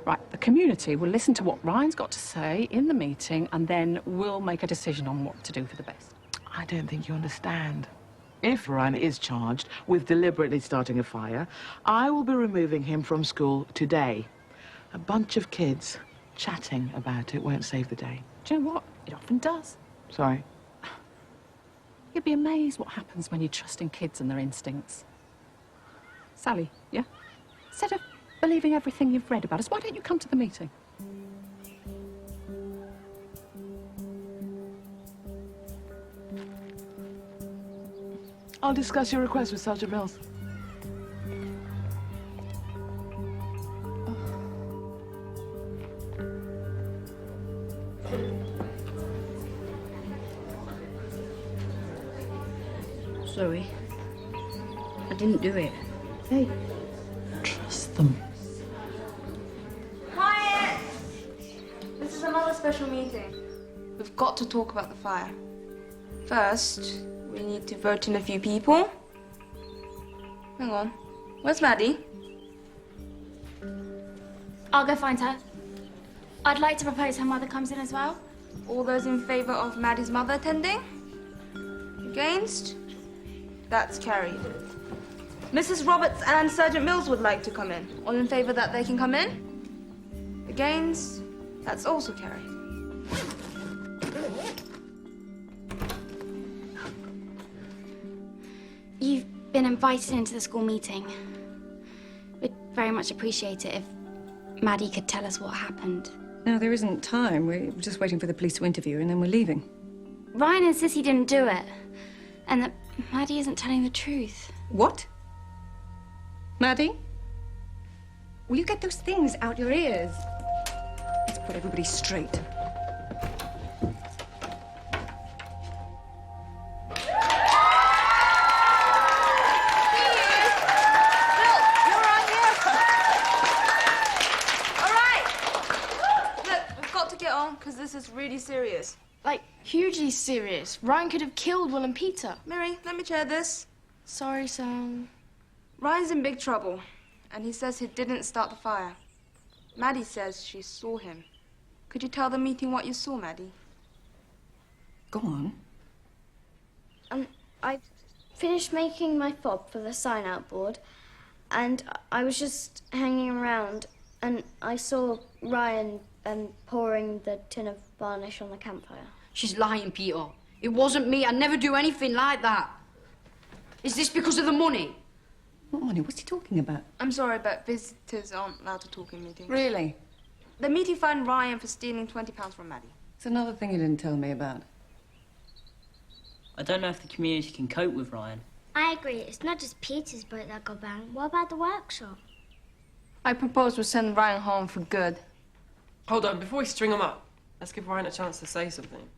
Right, the community will listen to what Ryan's got to say in the meeting, and then we'll make a decision on what to do for the best. I don't think you understand. If Ryan is charged with deliberately starting a fire, I will be removing him from school today. A bunch of kids chatting about it won't save the day. Do you know what? It often does. Sorry. You'd be amazed what happens when you trust in kids and their instincts. Sally, yeah? Instead of believing everything you've read about us, why don't you come to the meeting? I'll discuss your request with Sergeant Mills. Sorry. I didn't do it. Hey. Trust them. Quiet! This is another special meeting. We've got to talk about the fire. First, We need to vote in a few people. Hang on. Where's Maddie? I'll go find her. I'd like to propose her mother comes in as well. All those in favour of Maddie's mother attending? Against? That's carried. Mrs. Roberts and Sergeant Mills would like to come in. All in favour that they can come in? Against? That's also carried. You've been invited into the school meeting. We'd very much appreciate it if Maddie could tell us what happened. No, there isn't time. We're just waiting for the police to interview her and then we're leaving. Ryan insists he didn't do it, and that Maddie isn't telling the truth. What? Maddie? Will you get those things out your ears? Let's put everybody straight. Because this is really serious. Like, hugely serious. Ryan could have killed Will and Peter. Mary, let me chair this. Sorry, Sam. Ryan's in big trouble, and he says he didn't start the fire. Maddie says she saw him. Could you tell the meeting what you saw, Maddie? Go on. I finished making my fob for the sign-out board, and I was just hanging around, and I saw Ryan pouring the tin of varnish on the campfire. She's lying, Peter. It wasn't me. I'd never do anything like that. Is this because of the money? What money? What's he talking about? I'm sorry, but visitors aren't allowed to talk in meetings. Really? The meeting fined Ryan for stealing £20 from Maddie. It's another thing you didn't tell me about. I don't know if the community can cope with Ryan. I agree. It's not just Peter's boat that got banned. What about the workshop? I propose we send Ryan home for good. Hold on, before we string him up, let's give Ryan a chance to say something.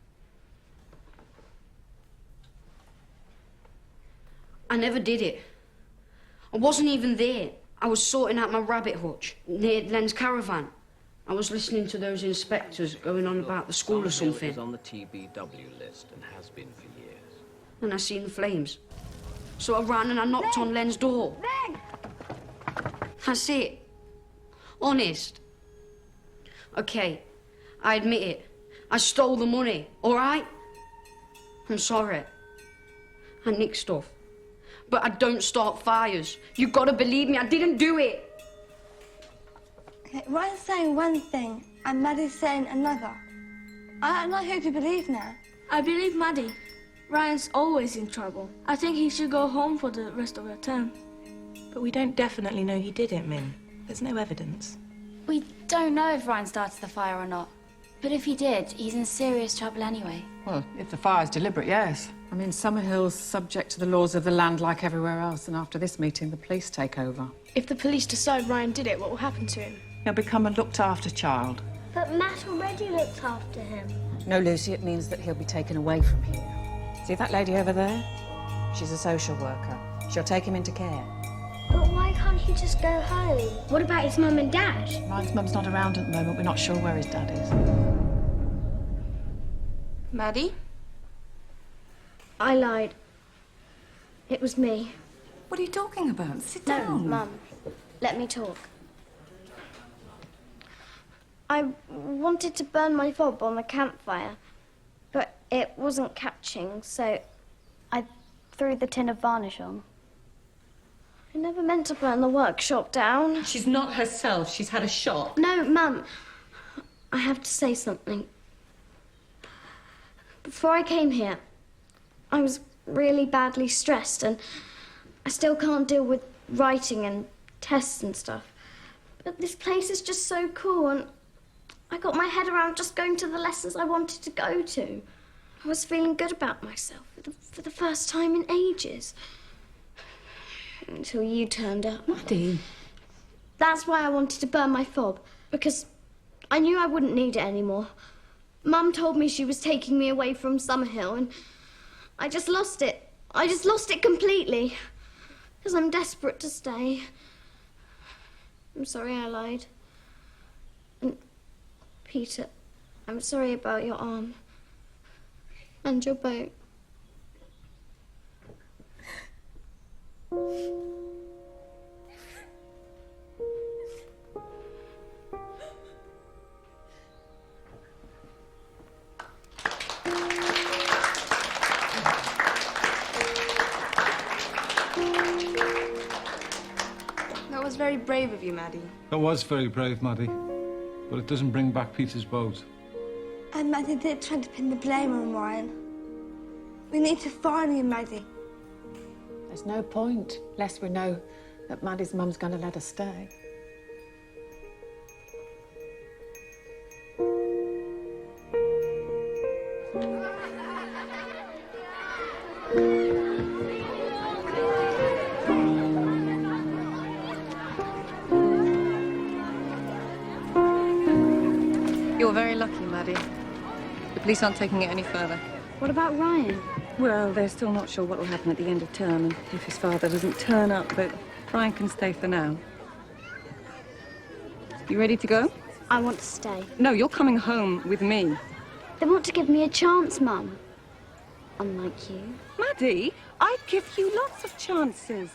I never did it. I wasn't even there. I was sorting out my rabbit hutch near Len's caravan. I was listening to those inspectors going on about the school or something. Is on the TBW list and has been for years. And I seen the flames. So I ran and I knocked on Len's door. That's it. Honest. Okay, I admit it. I stole the money, all right? I'm sorry. I nicked stuff. But I don't start fires. You've got to believe me, I didn't do it. Okay, Ryan's saying one thing and Maddie's saying another. I know who to believe now. I believe Maddie. Ryan's always in trouble. I think he should go home for the rest of the term. But we don't definitely know he did it, Min. There's no evidence. We don't know if Ryan started the fire or not. But if he did, he's in serious trouble anyway. Well, if the fire's deliberate, yes. I mean, Summerhill's subject to the laws of the land like everywhere else, and after this meeting, the police take over. If the police decide Ryan did it, what will happen to him? He'll become a looked-after child. But Matt already looked after him. No, Lucy, it means that he'll be taken away from here. See that lady over there? She's a social worker. She'll take him into care. But why can't he just go home? What about his mum and dad? Ryan's mum's not around at the moment. We're not sure where his dad is. Maddie? I lied. It was me. What are you talking about? Sit No, down. Mum. Let me talk. I wanted to burn my fob on the campfire, but it wasn't catching, so I threw the tin of varnish on. I never meant to burn the workshop down. She's not herself. She's had a shock. No, Mum. I have to say something. Before I came here, I was really badly stressed, and I still can't deal with writing and tests and stuff. But this place is just so cool, and I got my head around just going to the lessons I wanted to go to. I was feeling good about myself for the first time in ages. Until you turned up. Maddie. That's why I wanted to burn my fob, because I knew I wouldn't need it anymore. Mum told me she was taking me away from Summerhill, and I just lost it. I just lost it completely, because I'm desperate to stay. I'm sorry I lied. And Peter, I'm sorry about your arm and your boat. That was very brave of you, Maddie. That was very brave, Maddie. But it doesn't bring back Peter's boat. And Maddie did try to pin the blame on Ryan. We need to find him, Maddie. There's no point, lest we know that Maddie's mum's going to let her stay. You're very lucky, Maddie. The police aren't taking it any further. What about Ryan? Well, they're still not sure what will happen at the end of term and if his father doesn't turn up, but Ryan can stay for now. You ready to go? I want to stay. No, you're coming home with me. They want to give me a chance, Mum. Unlike you. Maddie, I'd give you lots of chances.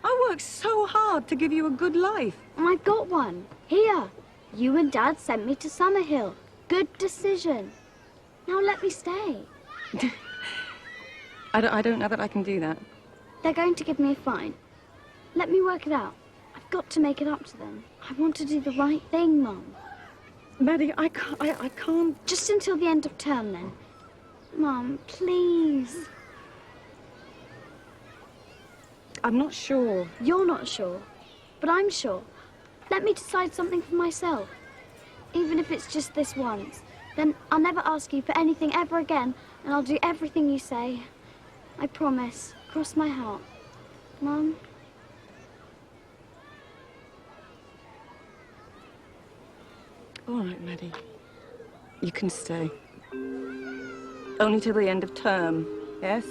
I worked so hard to give you a good life. And I got one. Here. You and Dad sent me to Summerhill. Good decision. Now let me stay. I don't know that I can do that. They're going to give me a fine. Let me work it out. I've got to make it up to them. I want to do the right thing, Mum. Maddie, I can't... Just until the end of term, then. Mum, please. I'm not sure. You're not sure, but I'm sure. Let me decide something for myself. Even if it's just this once. Then I'll never ask you for anything ever again, and I'll do everything you say. I promise. Cross my heart. Mum? All right, Maddie. You can stay. Only till the end of term, yes?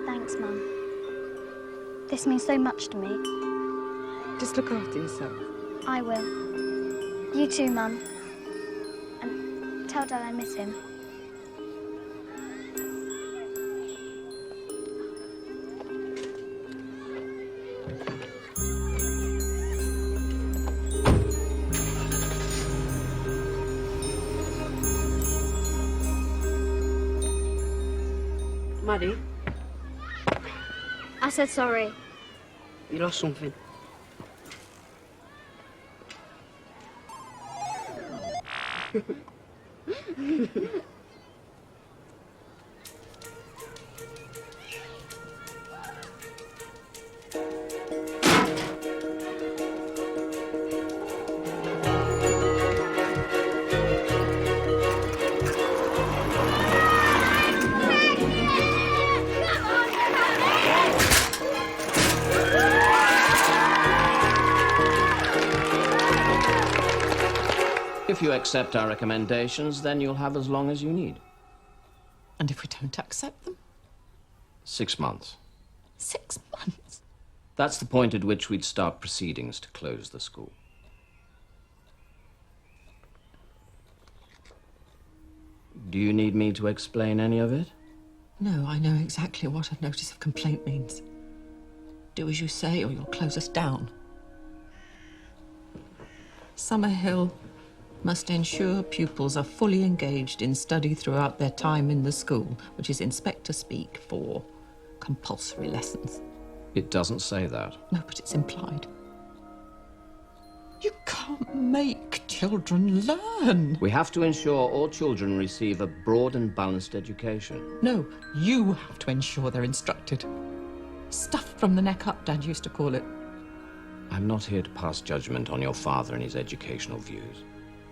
Thanks, Mum. This means so much to me. Just look after yourself. I will. You too, Mum. And tell Dad I miss him. Maddie, I said sorry. you lost something. If you accept our recommendations, then you'll have as long as you need. And if we don't accept them? 6 months. 6 months? That's the point at which we'd start proceedings to close the school. Do you need me to explain any of it? No, I know exactly what a notice of complaint means. Do as you say, or you'll close us down. Summerhill must ensure pupils are fully engaged in study throughout their time in the school, which is inspector speak for compulsory lessons. It doesn't say that. No, but it's implied. You can't make children learn. We have to ensure all children receive a broad and balanced education. No, you have to ensure they're instructed. Stuff from the neck up, Dad used to call it. I'm not here to pass judgment on your father and his educational views.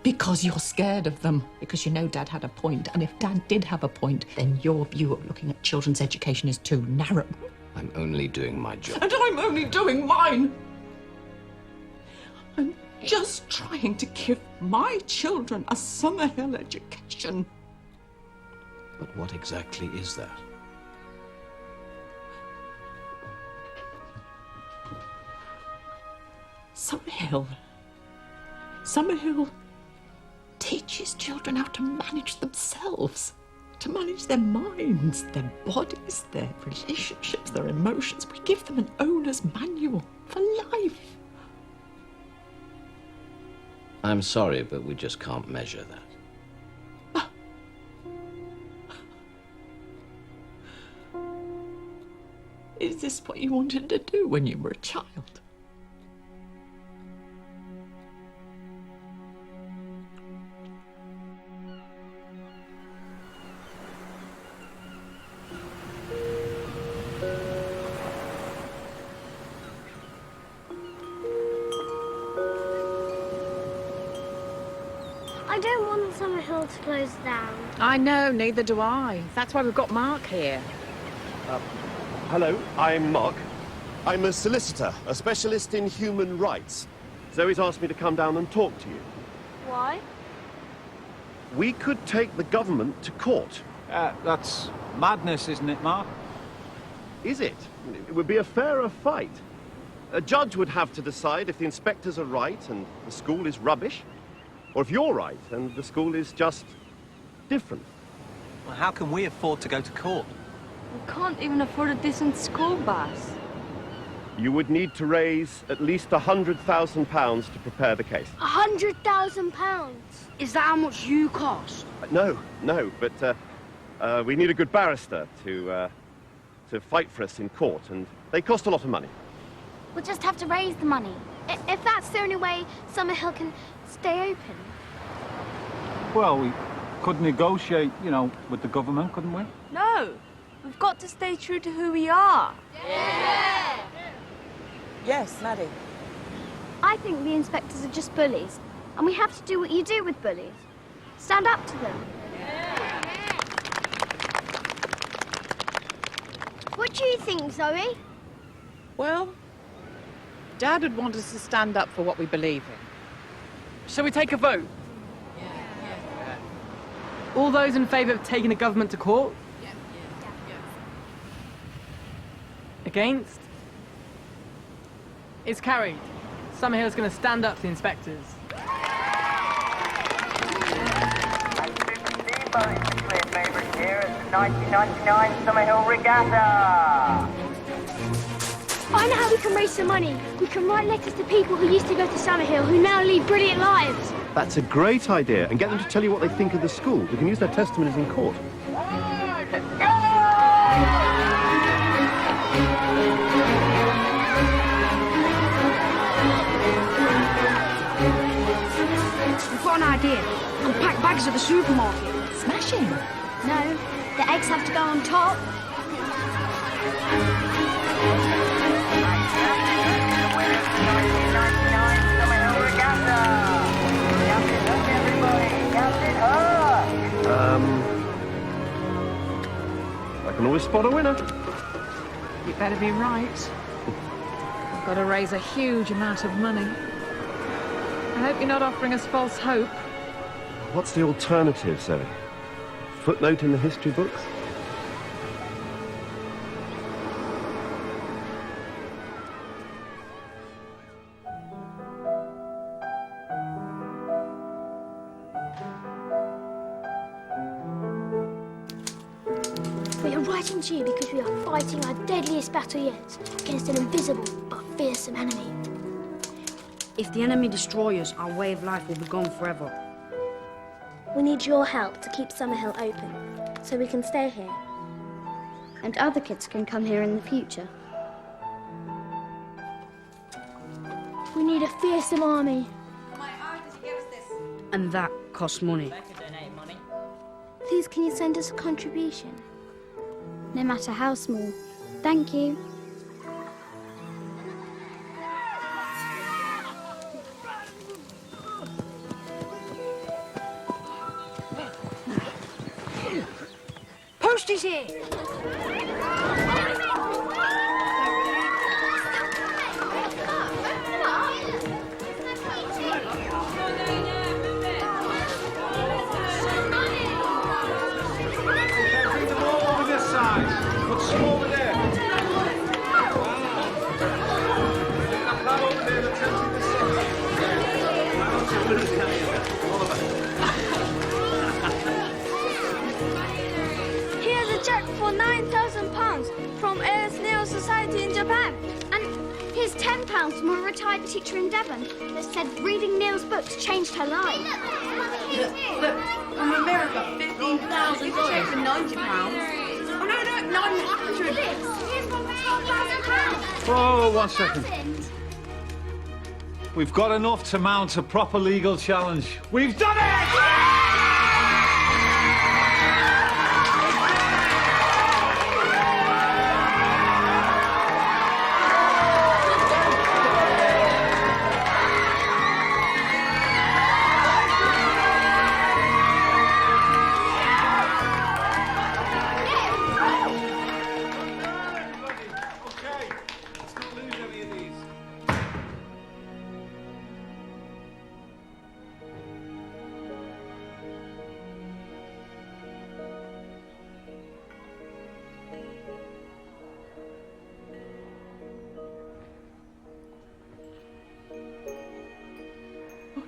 Because you're scared of them. Because you know Dad had a point. And if Dad did have a point, then your view of looking at children's education is too narrow. I'm only doing my job. And I'm only doing mine. I'm just trying to give my children a Summerhill education. But what exactly is that? Summerhill teaches children how to manage themselves. to manage their minds, their bodies, their relationships, their emotions. We give them an owner's manual for life. I'm sorry, but we just can't measure that. Is this what you wanted to do when you were a child? I don't want Summerhill to close down. I know, neither do I. That's why we've got Mark here. Hello, I'm Mark. I'm a solicitor, a specialist in human rights. Zoe's asked me to come down and talk to you. Why? We could take the government to court. That's madness, isn't it, Mark? Is it? It would be a fairer fight. A judge would have to decide if the inspectors are right and the school is rubbish, or if you're right and the school is just different. Well, how can we afford to go to court? We can't even afford a decent school bus. You would need to raise at least £100,000 to prepare the case. £100,000? Is that how much you cost? No, but we need a good barrister to fight for us in court, and they cost a lot of money. We'll just have to raise the money. If that's the only way Summerhill can stay open. Well, we could negotiate, you know, with the government, couldn't we? No, we've got to stay true to who we are. Yeah! Yes, Maddie. I think the inspectors are just bullies, and we have to do what you do with bullies. Stand up to them. What do you think, Zoe? Well, Dad would want us to stand up for what we believe in. Shall we take a vote? All those in favour of taking the government to court? Against? It's carried. Summerhill's going to stand up to the inspectors. Favourite here at the 1999 Summerhill Regatta. I know how we can raise some money. We can write letters to people who used to go to Summerhill who now lead brilliant lives. That's a great idea, and get them to tell you what they think of the school. We can use their testimonies in court. We've got an idea. We'll pack bags at the supermarket. Smashing. No, the eggs have to go on top. I can always spot a winner. You better be right. We've got to raise a huge amount of money. I hope you're not offering us false hope. What's the alternative, Zoe? Footnote in the history books? We are writing to you because we are fighting our deadliest battle yet against an invisible but fearsome enemy. If the enemy destroys us, our way of life will be gone forever. We need your help to keep Summerhill open, so we can stay here. And other kids can come here in the future. We need a fearsome army. And that costs money. Please, can you send us a contribution? No matter how small. Thank you. Post is here! Here's £10 from a retired teacher in Devon that said reading Neil's books changed her life. Look, from America, $15,000. You can take for £90. Oh, no, 900. Here's one for £12,000. Whoa, 1 second. We've got enough to mount a proper legal challenge. We've done it!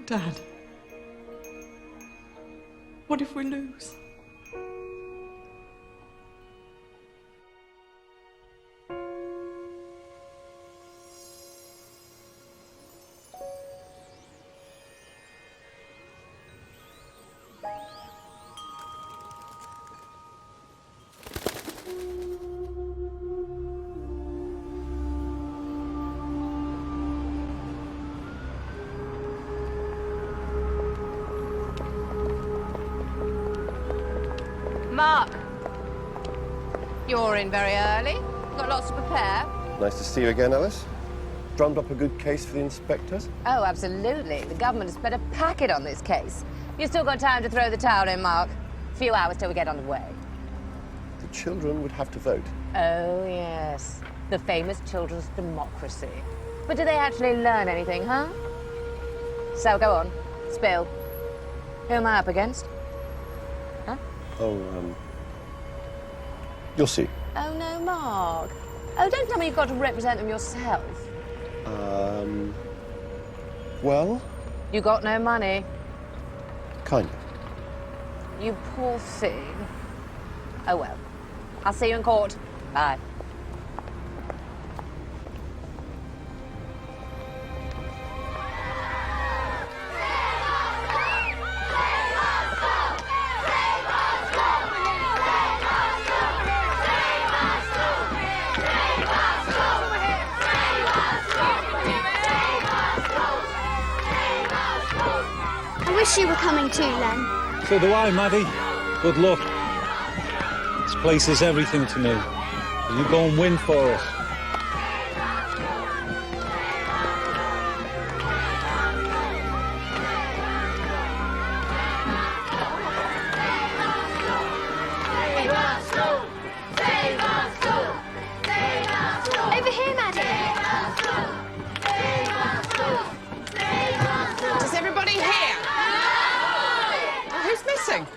Dad, what if we lose? Mark, you're in very early. Got lots to prepare. Nice to see you again, Alice. Drummed up a good case for the inspectors? Oh, absolutely. The government has spent a packet on this case. You've still got time to throw the towel in, Mark. A few hours till we get underway. The children would have to vote. Oh, yes. The famous children's democracy. But do they actually learn anything, huh? So, go on. Spill. Who am I up against? Huh? Oh, you'll see. Oh, no, Mark. Oh, don't tell me you've got to represent them yourself. Well? You got no money. Kind of. You poor thing. Oh, well. I'll see you in court. Bye. I wish you were coming too, Len. So do I, Maddie. Good luck. This place is everything to me. You go and win for us. Over here, Maddie. Is everybody here? No! Who's missing?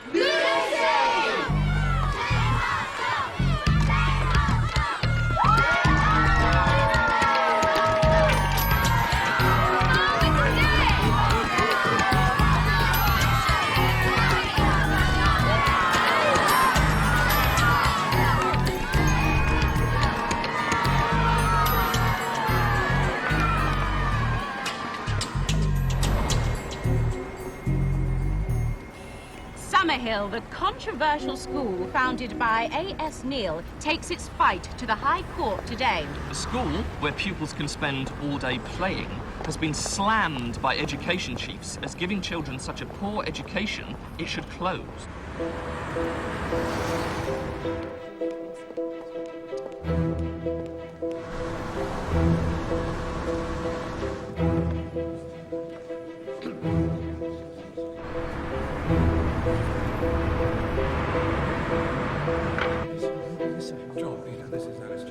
Summerhill, the controversial school founded by A.S. Neil, takes its fight to the High Court today. A school where pupils can spend all day playing has been slammed by education chiefs as giving children such a poor education it should close.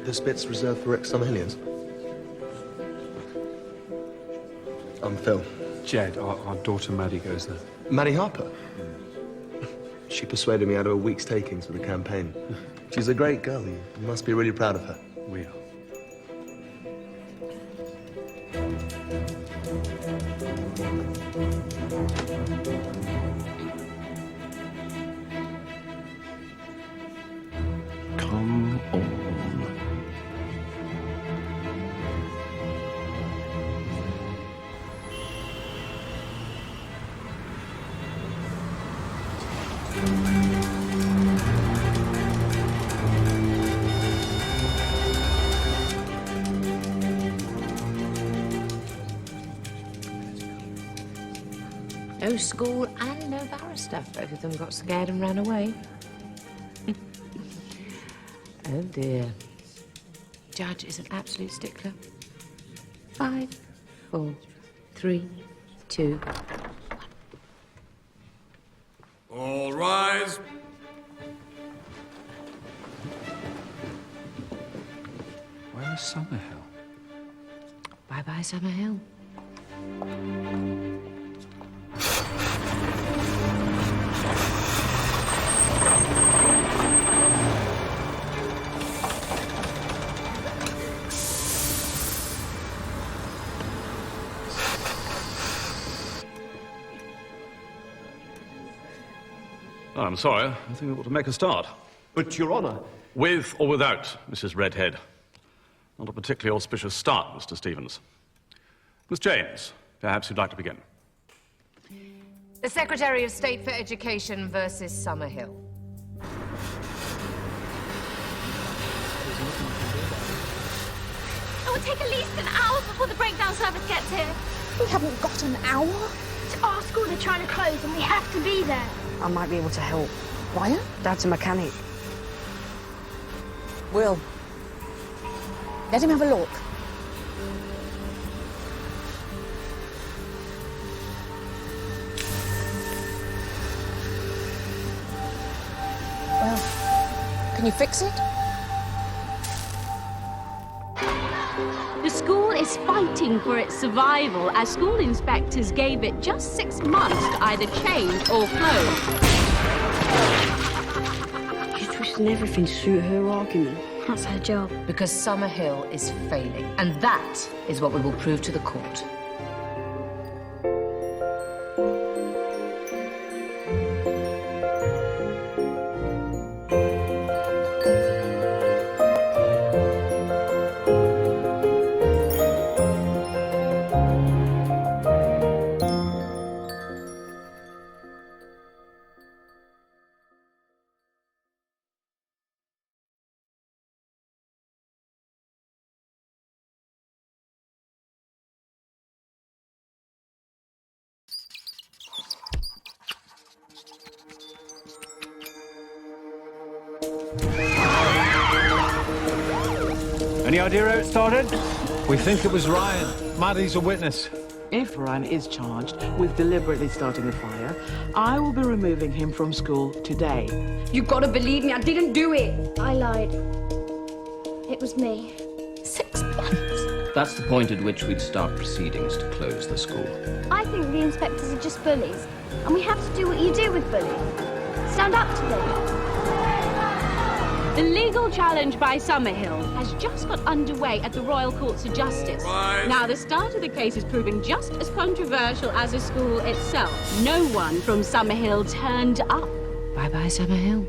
This bit's reserved for ex-Summerhillians. I'm Phil. Jed, our daughter Maddie goes there. Maddie Harper? She persuaded me out of a week's takings for the campaign. She's a great girl. You must be really proud of her. We are. Come on. No school and no barrister. Both of them got scared and ran away. Oh, dear. Judge is an absolute stickler. 5, 4, 3, 2. All rise. Where is Summerhill? Bye-bye, Summerhill. I'm sorry. I think we ought to make a start. But, Your Honour... With or without Mrs. Redhead? Not a particularly auspicious start, Mr. Stevens. Miss James, perhaps you'd like to begin. The Secretary of State for Education versus Summerhill. It will take at least an hour before the breakdown service gets here. We haven't got an hour. It's our school they're trying to close and we have to be there. I might be able to help. Ryan? Dad's a mechanic. Will. Let him have a look. Well, can you fix it? The school is fighting for its survival as school inspectors gave it just 6 months to either change or close. She's twisting everything to suit her argument. That's her job. Because Summerhill is failing. And that is what we will prove to the court. Any idea how it started? We think it was Ryan. Maddie's a witness. If Ryan is charged with deliberately starting the fire, I will be removing him from school today. You've got to believe me, I didn't do it. I lied. It was me. 6 months. That's the point at which we'd start proceedings to close the school. I think the inspectors are just bullies, and we have to do what you do with bullies. Stand up to them. The legal challenge by Summerhill has just got underway at the Royal Courts of Justice. Now, the start of the case is proving just as controversial as the school itself. No one from Summerhill turned up. Bye-bye, Summerhill.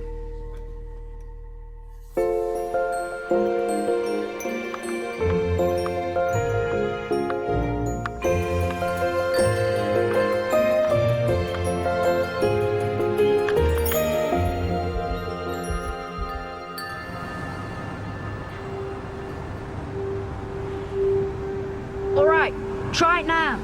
All right, try it now.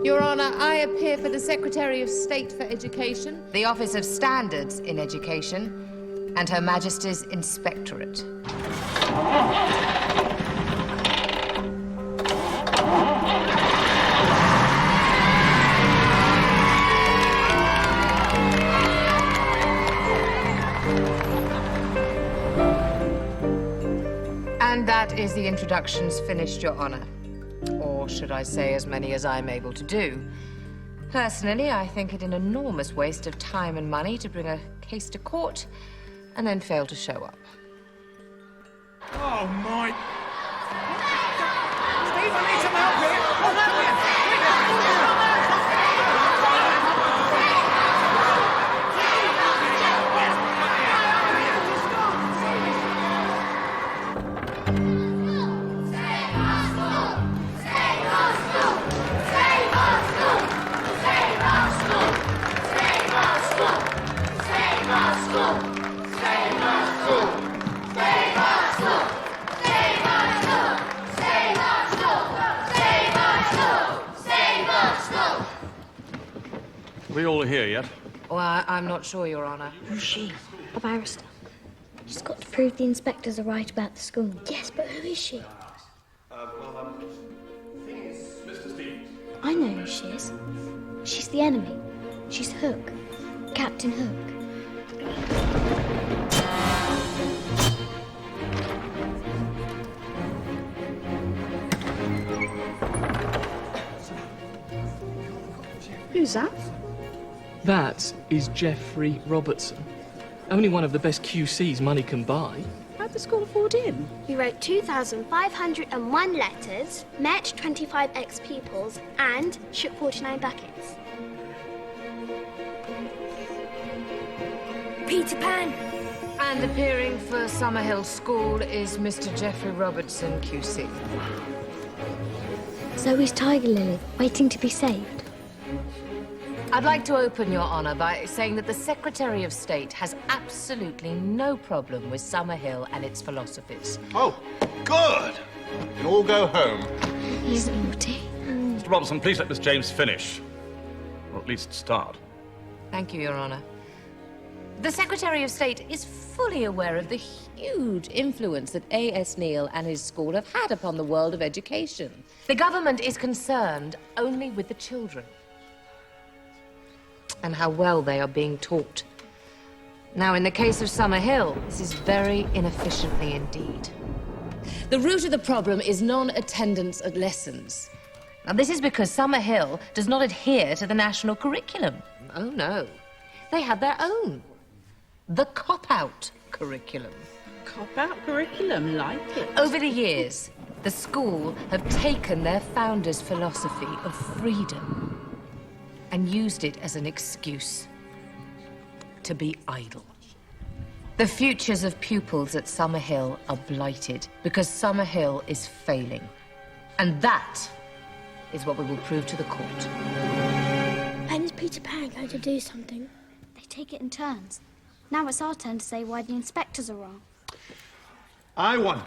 Your Honour, I appear for the Secretary of State for Education, the Office of Standards in Education, and Her Majesty's Inspectorate. And that is the introductions finished, Your Honour. Or should I say as many as I'm able to do. Personally, I think it an enormous waste of time and money to bring a case to court and then fail to show up. Oh, my... Steve, I need some help here. Oh, no, Save our school! we all here yet? Well, I'm not sure, Your Honour. Who's she? A barrister. She's got to prove the inspectors are right about the school. Yes, but who is she? Mr. Stevens. I know who she is. She's the enemy. She's Hook. Captain Hook. Who's that? That is Geoffrey Robertson. Only one of the best QCs money can buy. How'd the school afford him? We wrote 2,501 letters, met 25 ex-pupils, and shook 49 buckets. Peter Pan! And appearing for Summerhill School is Mr. Geoffrey Robertson, QC. Zoe's tiger lily, waiting to be saved. I'd like to open, Your Honour, by saying that the Secretary of State has absolutely no problem with Summerhill and its philosophies. Oh, good. You can all go home. He's naughty. Mr. Robertson, please let Miss James finish. Or at least start. Thank you, Your Honour. The Secretary of State is fully aware of the huge influence that A.S. Neil and his school have had upon the world of education. The government is concerned only with the children and how well they are being taught. Now, in the case of Summerhill, this is very inefficiently indeed. The root of the problem is non-attendance at lessons. Now, this is because Summerhill does not adhere to the national curriculum. Oh, no. They have their own. The cop-out curriculum. Cop-out curriculum, like it. Over the years, the school have taken their founders' philosophy of freedom and used it as an excuse to be idle. The futures of pupils at Summerhill are blighted because Summerhill is failing. And that is what we will prove to the court. When is Peter Pan going to do something? They take it in turns. Now it's our turn to say why the inspectors are wrong. I wonder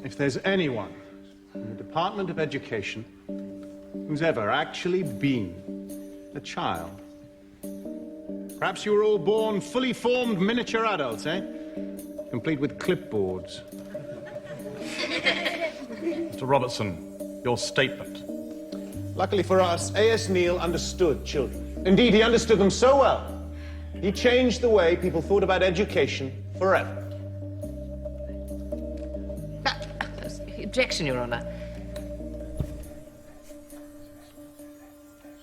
if there's anyone in the Department of Education who's ever actually been a child. Perhaps you were all born fully formed miniature adults, eh? Complete with clipboards. Mr. Robertson, your statement. Luckily for us, A.S. Neil understood children. Indeed, he understood them so well, he changed the way people thought about education forever. Objection, Your Honour.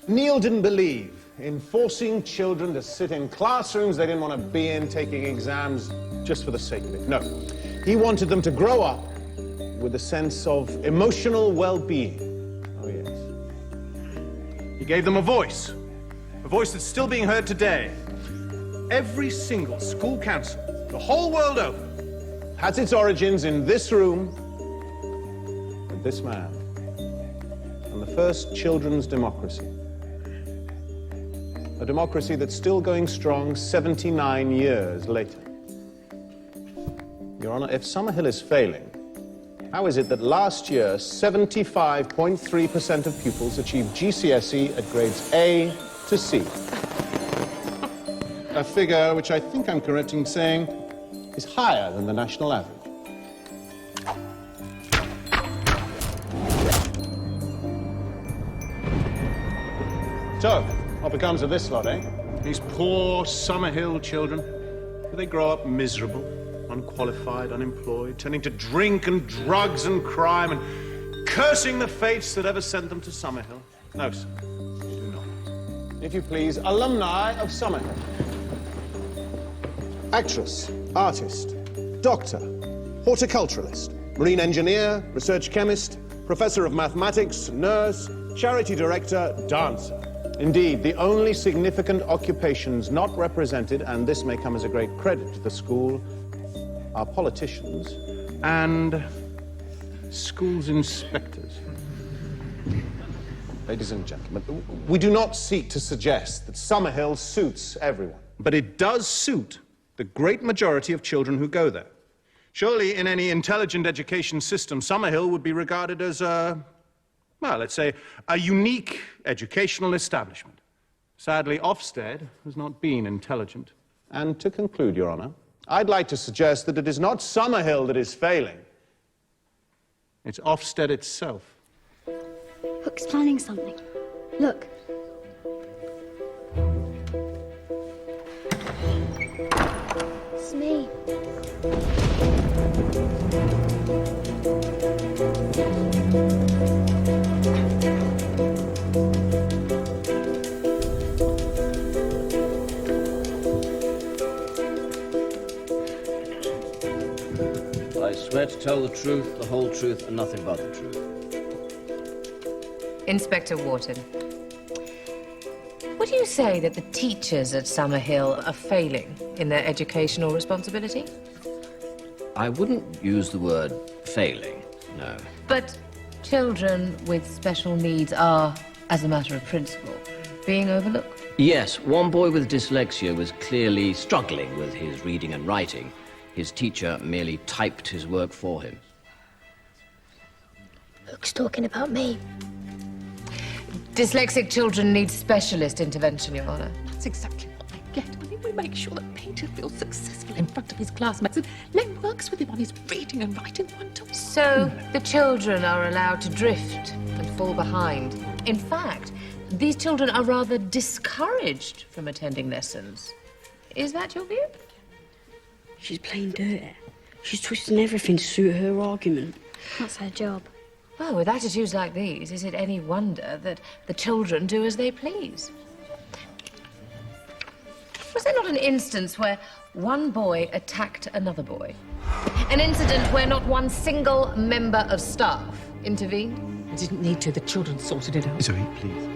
Neil didn't believe in forcing children to sit in classrooms they didn't want to be in, taking exams just for the sake of it. No. He wanted them to grow up with a sense of emotional well-being. Oh, yes. He gave them a voice that's still being heard today. Every single school council, the whole world over, has its origins in this room with this man and the first children's democracy. A democracy that's still going strong 79 years later. Your Honor, if Summerhill is failing, how is it that last year 75.3% of pupils achieved GCSE at grades A to C? A figure which I think I'm correct in saying is higher than the national average. So, what becomes of this lot, eh? These poor Summerhill children. Do they grow up miserable, unqualified, unemployed, turning to drink and drugs and crime and cursing the fates that ever sent them to Summerhill? No, sir. They do not. If you please, alumni of Summerhill. Actress, artist, doctor, horticulturalist, marine engineer, research chemist, professor of mathematics, nurse, charity director, dancer. Indeed, the only significant occupations not represented, and this may come as a great credit to the school, are politicians and schools inspectors. Ladies and gentlemen, we do not seek to suggest that Summerhill suits everyone, but it does suit the great majority of children who go there. Surely in any intelligent education system, Summerhill would be regarded as a, well, let's say, a unique educational establishment. Sadly, Ofsted has not been intelligent. And to conclude, Your Honour, I'd like to suggest that it is not Summerhill that is failing. It's Ofsted itself. Hook's planning something. Look. It's me. I swear to tell the truth, the whole truth, and nothing but the truth. Inspector Wharton, would you say that the teachers at Summerhill are failing in their educational responsibility? I wouldn't use the word failing, no. But children with special needs are, as a matter of principle, being overlooked. Yes, one boy with dyslexia was clearly struggling with his reading and writing. His teacher merely typed his work for him. Hook's talking about me. Dyslexic children need specialist intervention, Your Honour. That's exactly what they get. I mean, we make sure that Peter feels successful in front of his classmates, and Len works with him on his reading and writing one-to-one. So the children are allowed to drift and fall behind. In fact, these children are rather discouraged from attending lessons. Is that your view? She's playing dirty. She's twisting everything to suit her argument. That's her job. Well, with attitudes like these, is it any wonder that the children do as they please? Was there not an instance where one boy attacked another boy? An incident where not one single member of staff intervened? I didn't need to. The children sorted it out. Zoe, please.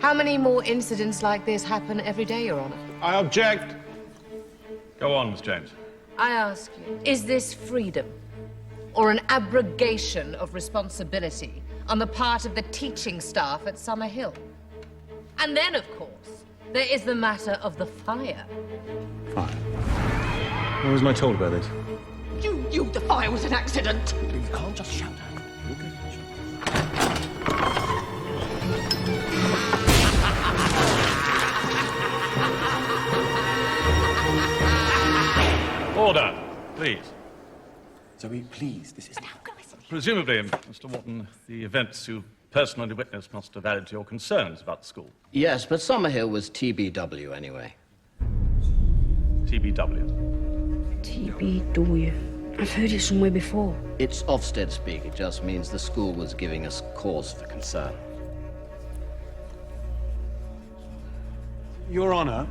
How many more incidents like this happen every day, Your Honour? I object. Go on, Miss James. I ask you, is this freedom or an abrogation of responsibility on the part of the teaching staff at Summerhill? And then, of course, there is the matter of the fire. Fire? When was I told about it? You, the fire was an accident. You can't just shout at him. Order, please. Zoe, please, this is... Presumably, Mr. Wharton, the events you personally witnessed must have added to your concerns about the school. Yes, but Summerhill was TBW anyway. TBW? TBW. I've heard it somewhere before. It's Ofsted speak. It just means the school was giving us cause for concern. Your Honour,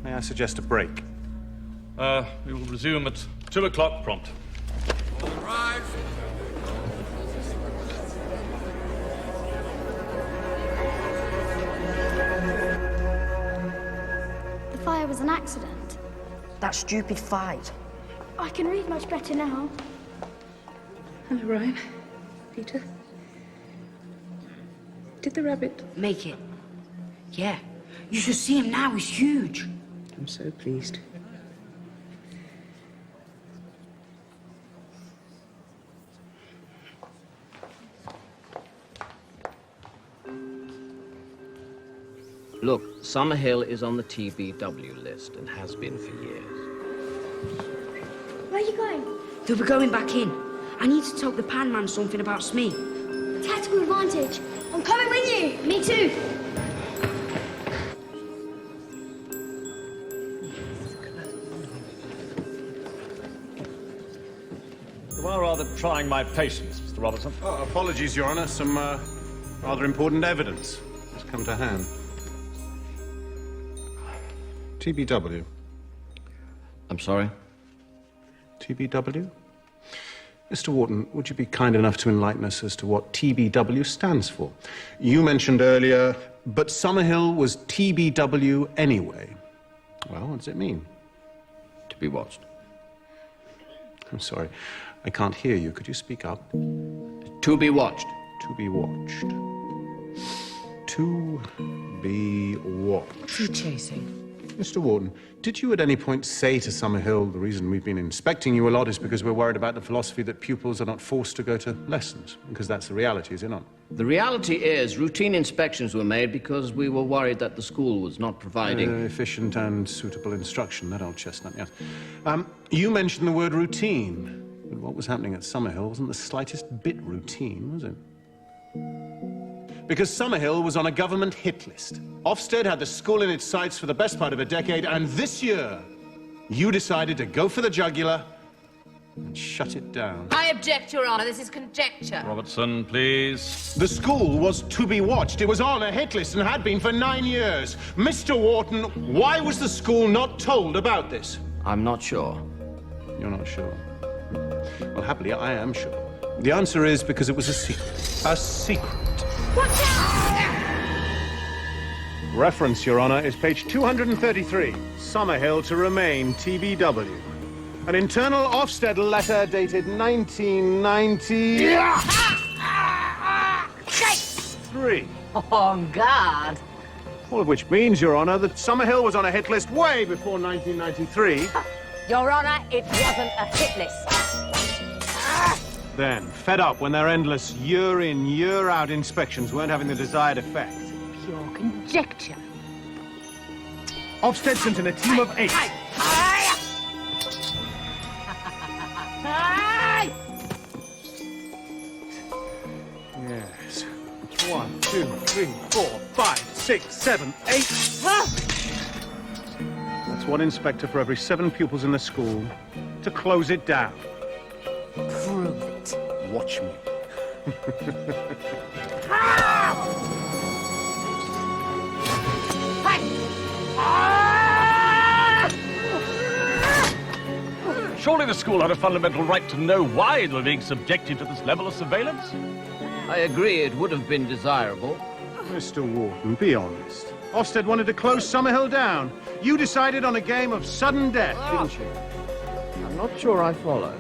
may I suggest a break? We will resume at 2 o'clock prompt. All rise. The fire was an accident. That stupid fight. I can read much better now. Hello, Ryan. Peter. Did the rabbit make it? Yeah. You should see him now. He's huge. I'm so pleased. Look, Summerhill is on the TBW list and has been for years. Where are you going? They'll be going back in. I need to tell the pan man something about Smee. Tactical advantage. I'm coming with you. Me too. You are rather trying my patience, Mr. Robertson. Oh, apologies, Your Honour. Some rather important evidence has come to hand. TBW. I'm sorry? TBW? Mr. Wharton, would you be kind enough to enlighten us as to what TBW stands for? You mentioned earlier, but Summerhill was TBW anyway. Well, what does it mean? To be watched. I'm sorry, I can't hear you. Could you speak up? To be watched. To be watched. To be watched. Tea chasing. Mr. Wharton, did you at any point say to Summerhill, the reason we've been inspecting you a lot is because we're worried about the philosophy that pupils are not forced to go to lessons? Because that's the reality, is it not? The reality is routine inspections were made because we were worried that the school was not providing... efficient and suitable instruction, that old chestnut, yes. You mentioned the word routine. But what was happening at Summerhill wasn't the slightest bit routine, was it? Because Summerhill was on a government hit list. Ofsted had the school in its sights for the best part of a decade, and this year, you decided to go for the jugular and shut it down. I object, Your Honour. This is conjecture. Robertson, please. The school was to be watched. It was on a hit list and had been for 9 years. Mr. Wharton, why was the school not told about this? I'm not sure. You're not sure? Well, happily, I am sure. The answer is because it was a secret. A secret. Watch out! Reference, Your Honour, is page 233. Summerhill to remain TBW. An internal Ofsted letter dated 1993. On guard. All of which means, Your Honour, that Summerhill was on a hit list way before 1993. Your Honour, it wasn't a hit list. Then, fed up when their endless year-in, year-out inspections weren't having the desired effect, Pure conjecture. Ofsted sent in a team of 8. Yes. 1, 2, 3, 4, 5, 6, 7, 8. That's one inspector for every 7 pupils in the school to close it down. Prove it. Watch me. Surely the school had a fundamental right to know why they were being subjected to this level of surveillance? I agree it would have been desirable. Mr. Wharton, be honest. Ofsted wanted to close Summerhill down. You decided on a game of sudden death, didn't you? I'm not sure I follow.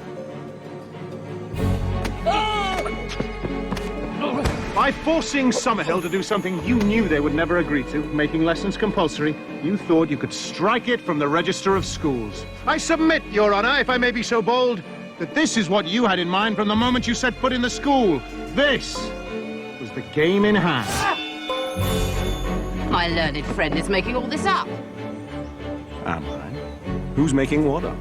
By forcing Summerhill to do something you knew they would never agree to, making lessons compulsory, you thought you could strike it from the register of schools. I submit, Your Honour, if I may be so bold, that this is what you had in mind from the moment you set foot in the school. This was the game in hand. My learned friend is making all this up. Am I? Who's making what up?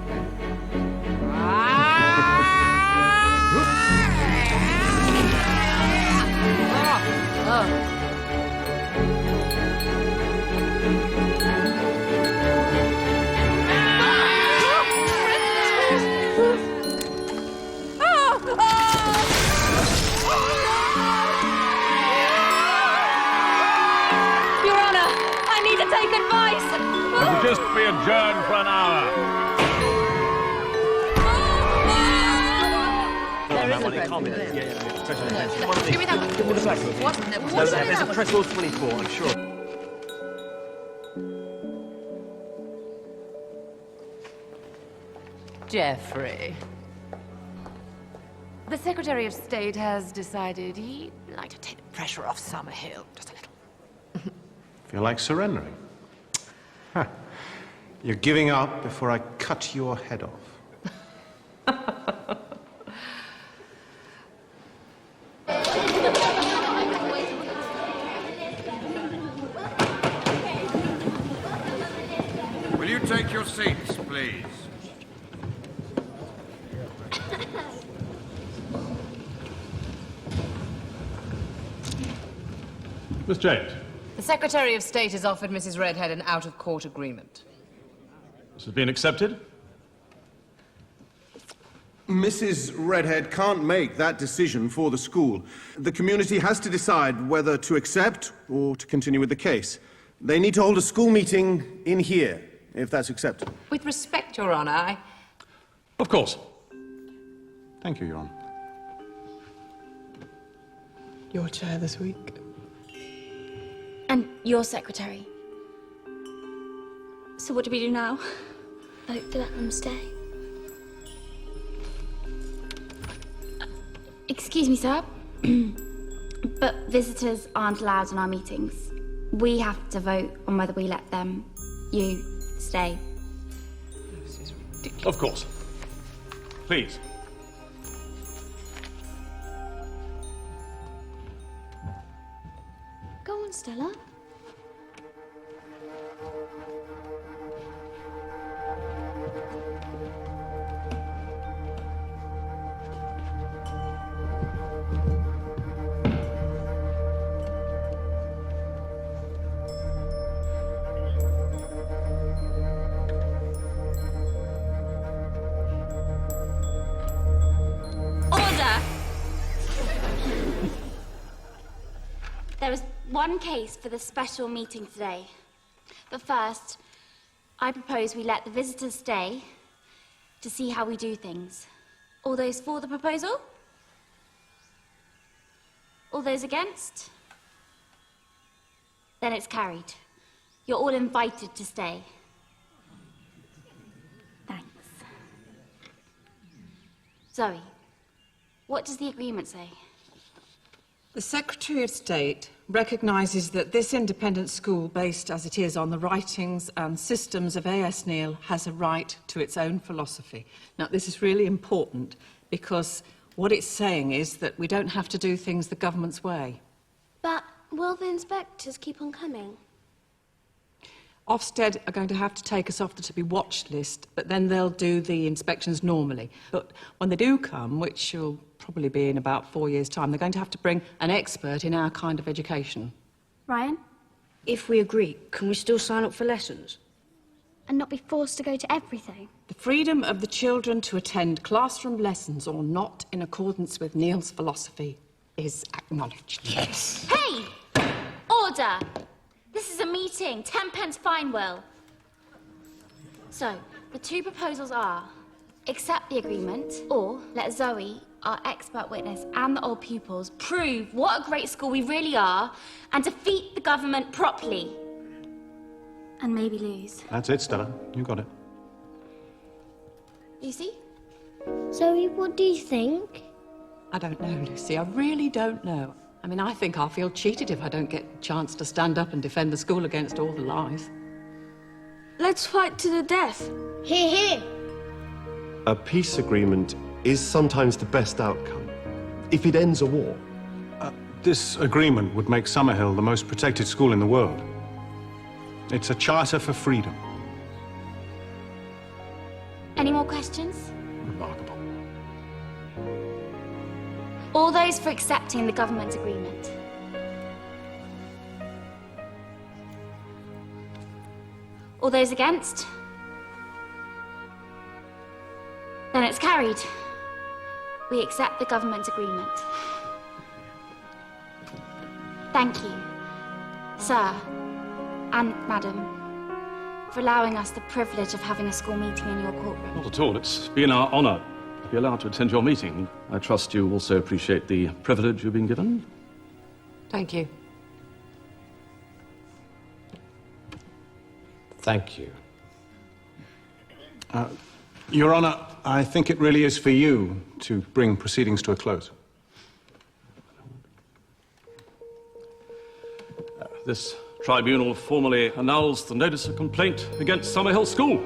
Your Honour, I need to take advice. It'll just be adjourned for an hour. There is a press. Give me that one. What? There's a press order 24, I'm sure. Jeffrey. The Secretary of State has decided he'd like to take the pressure off Summerhill just a little. Feel like surrendering? Huh. You're giving up before I cut your head off. Will you take your seats, please? Miss James. The Secretary of State has offered Mrs. Redhead an out-of-court agreement. This has been accepted? Mrs. Redhead can't make that decision for the school. The community has to decide whether to accept or to continue with the case. They need to hold a school meeting in here, if that's acceptable. With respect, Your Honour, I... Of course. Thank you, Your Honour. Your chair this week. And your secretary. So what do we do now? Vote to let them stay. Excuse me, sir. But visitors aren't allowed in our meetings. We have to vote on whether we let them You stay. Of course. Please. Go on, Stella. There is one case for the special meeting today. But first, I propose we let the visitors stay to see how we do things. All those for the proposal? All those against? Then it's carried. You're all invited to stay. Thanks. Zoe, what does the agreement say? The Secretary of State recognises that this independent school, based as it is on the writings and systems of A.S. Neil, has a right to its own philosophy. Now, this is really important because what it's saying is that we don't have to do things the government's way. But will the inspectors keep on coming? Ofsted are going to have to take us off the to-be-watched list, but then they'll do the inspections normally. But when they do come, which will probably be in about 4 years' time, they're going to have to bring an expert in our kind of education. Ryan? If we agree, can we still sign up for lessons? And not be forced to go to everything? The freedom of the children to attend classroom lessons or not in accordance with Neil's philosophy is acknowledged. Yes. Hey! Order! This is a meeting. 10 pence fine, Will. So, the two proposals are accept the agreement or let Zoe, our expert witness, and the old pupils prove what a great school we really are and defeat the government properly. And maybe lose. That's it, Stella. You got it. Lucy? Zoe, what do you think? I don't know, Lucy. I really don't know. I mean, I think I'll feel cheated if I don't get a chance to stand up and defend the school against all the lies. Let's fight to the death. Hear, hear. A peace agreement is sometimes the best outcome, if it ends a war. This agreement would make Summerhill the most protected school in the world. It's a charter for freedom. Any more questions? Remarkable. All those for accepting the government agreement. All those against? Then it's carried. We accept the government agreement. Thank you, sir and madam, for allowing us the privilege of having a school meeting in your courtroom. Not at all. It's been our honour to be allowed to attend your meeting. I trust you also appreciate the privilege you've been given. Thank you. Thank you. Your Honour, I think it really is for you to bring proceedings to a close. This tribunal formally annuls the notice of complaint against Summerhill School.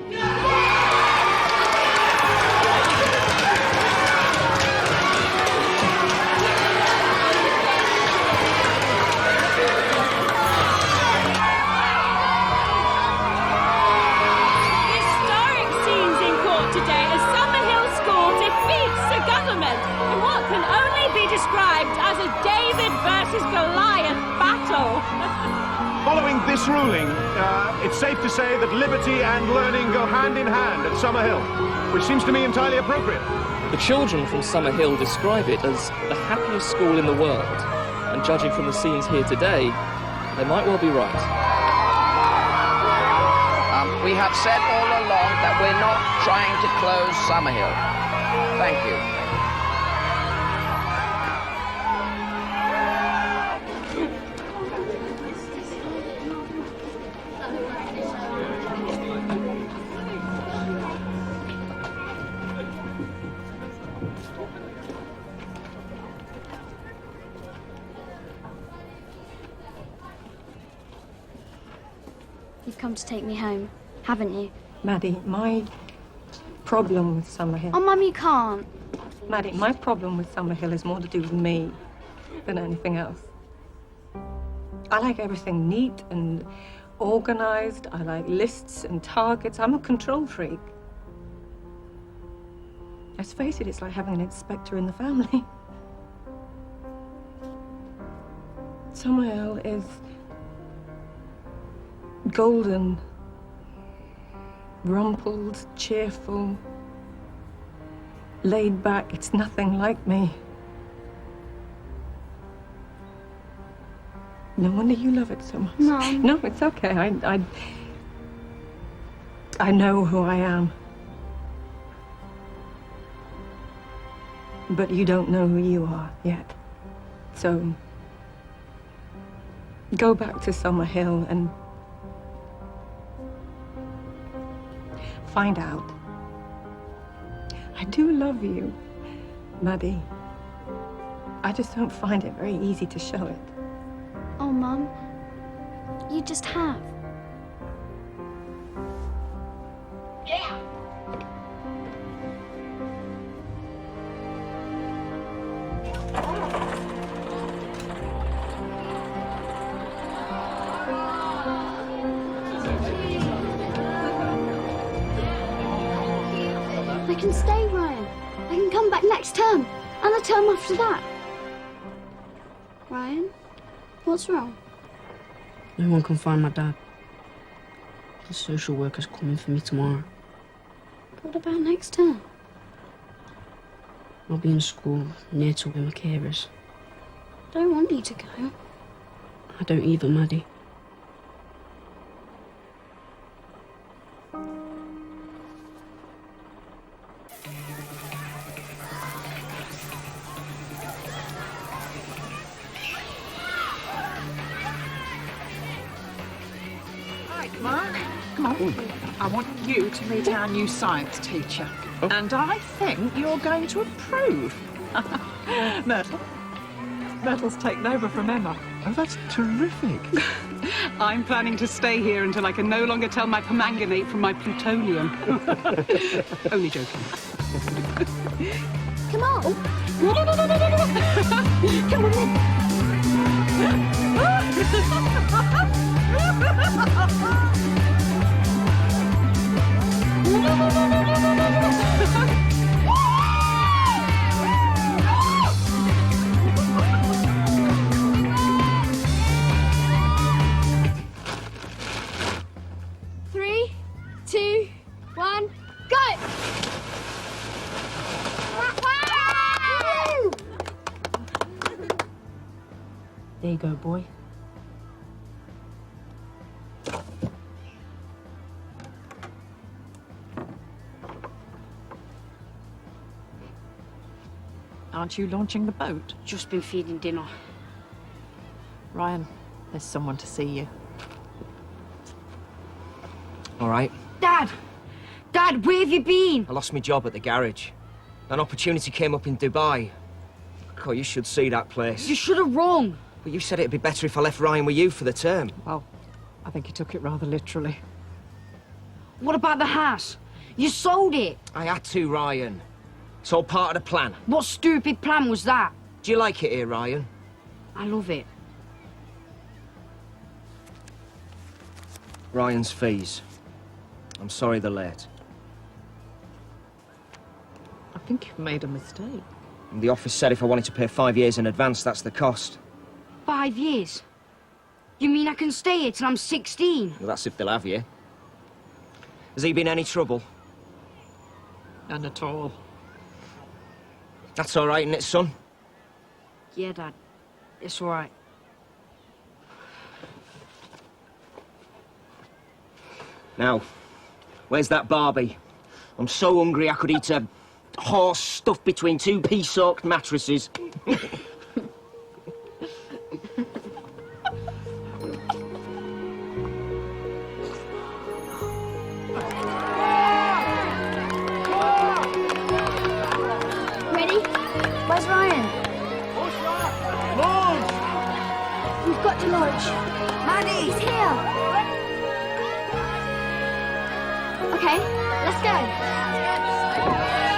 Following this ruling, it's safe to say that liberty and learning go hand in hand at Summerhill, which seems to me entirely appropriate. The children from Summerhill describe it as the happiest school in the world, and judging from the scenes here today, they might well be right. We have said all along that we're not trying to close Summerhill. Thank you. You've come to take me home, haven't you? Maddie, my problem with Summerhill... Oh, Mum, you can't. Maddie, my problem with Summerhill is more to do with me than anything else. I like everything neat and organised. I like lists and targets. I'm a control freak. Let's face it, it's like having an inspector in the family. Summerhill is golden, rumpled, cheerful, laid back. It's nothing like me. No wonder you love it so much. Mum. No, it's okay. I know who I am. But you don't know who you are yet. So go back to Summerhill and find out. I do love you, Maddie. I just don't find it very easy to show it. Oh, Mum, you just have. Yeah. I can stay, Ryan. I can come back next term, and the term after that. Ryan, what's wrong? No one can find my dad. The social worker's coming for me tomorrow. What about next term? I'll be in school near to where my care is. Don't want you to go. I don't either, Maddie. Come on. I want you to meet our new science teacher. And I think you're going to approve. Myrtle. Myrtle's taken over from Emma. Oh, that's terrific. I'm planning to stay here until I can no longer tell my permanganate from my plutonium. Only joking. Come on. Come Three, 2, 1, go! There you go, boy. Aren't you launching the boat? Just been feeding dinner. Ryan, there's someone to see you. All right. Dad! Dad, where have you been? I lost my job at the garage. An opportunity came up in Dubai. God, you should see that place. You should have rung. But you said it'd be better if I left Ryan with you for the term. Well, I think you took it rather literally. What about the house? You sold it. I had to, Ryan. It's all part of the plan. What stupid plan was that? Do you like it here, Ryan? I love it. Ryan's fees. I'm sorry they're late. I think you've made a mistake. And the office said if I wanted to pay 5 years in advance, that's the cost. 5 years? You mean I can stay here till I'm 16? Well, that's if they'll have you. Has he been any trouble? None at all. That's all right, isn't it, son? Yeah, Dad. It's all right. Now, where's that Barbie? I'm so hungry I could eat a horse stuffed between 2 pea-soaked mattresses. Ready? Where's Ryan? Launch! We've got to launch. Maddie! He's here. Okay, let's go.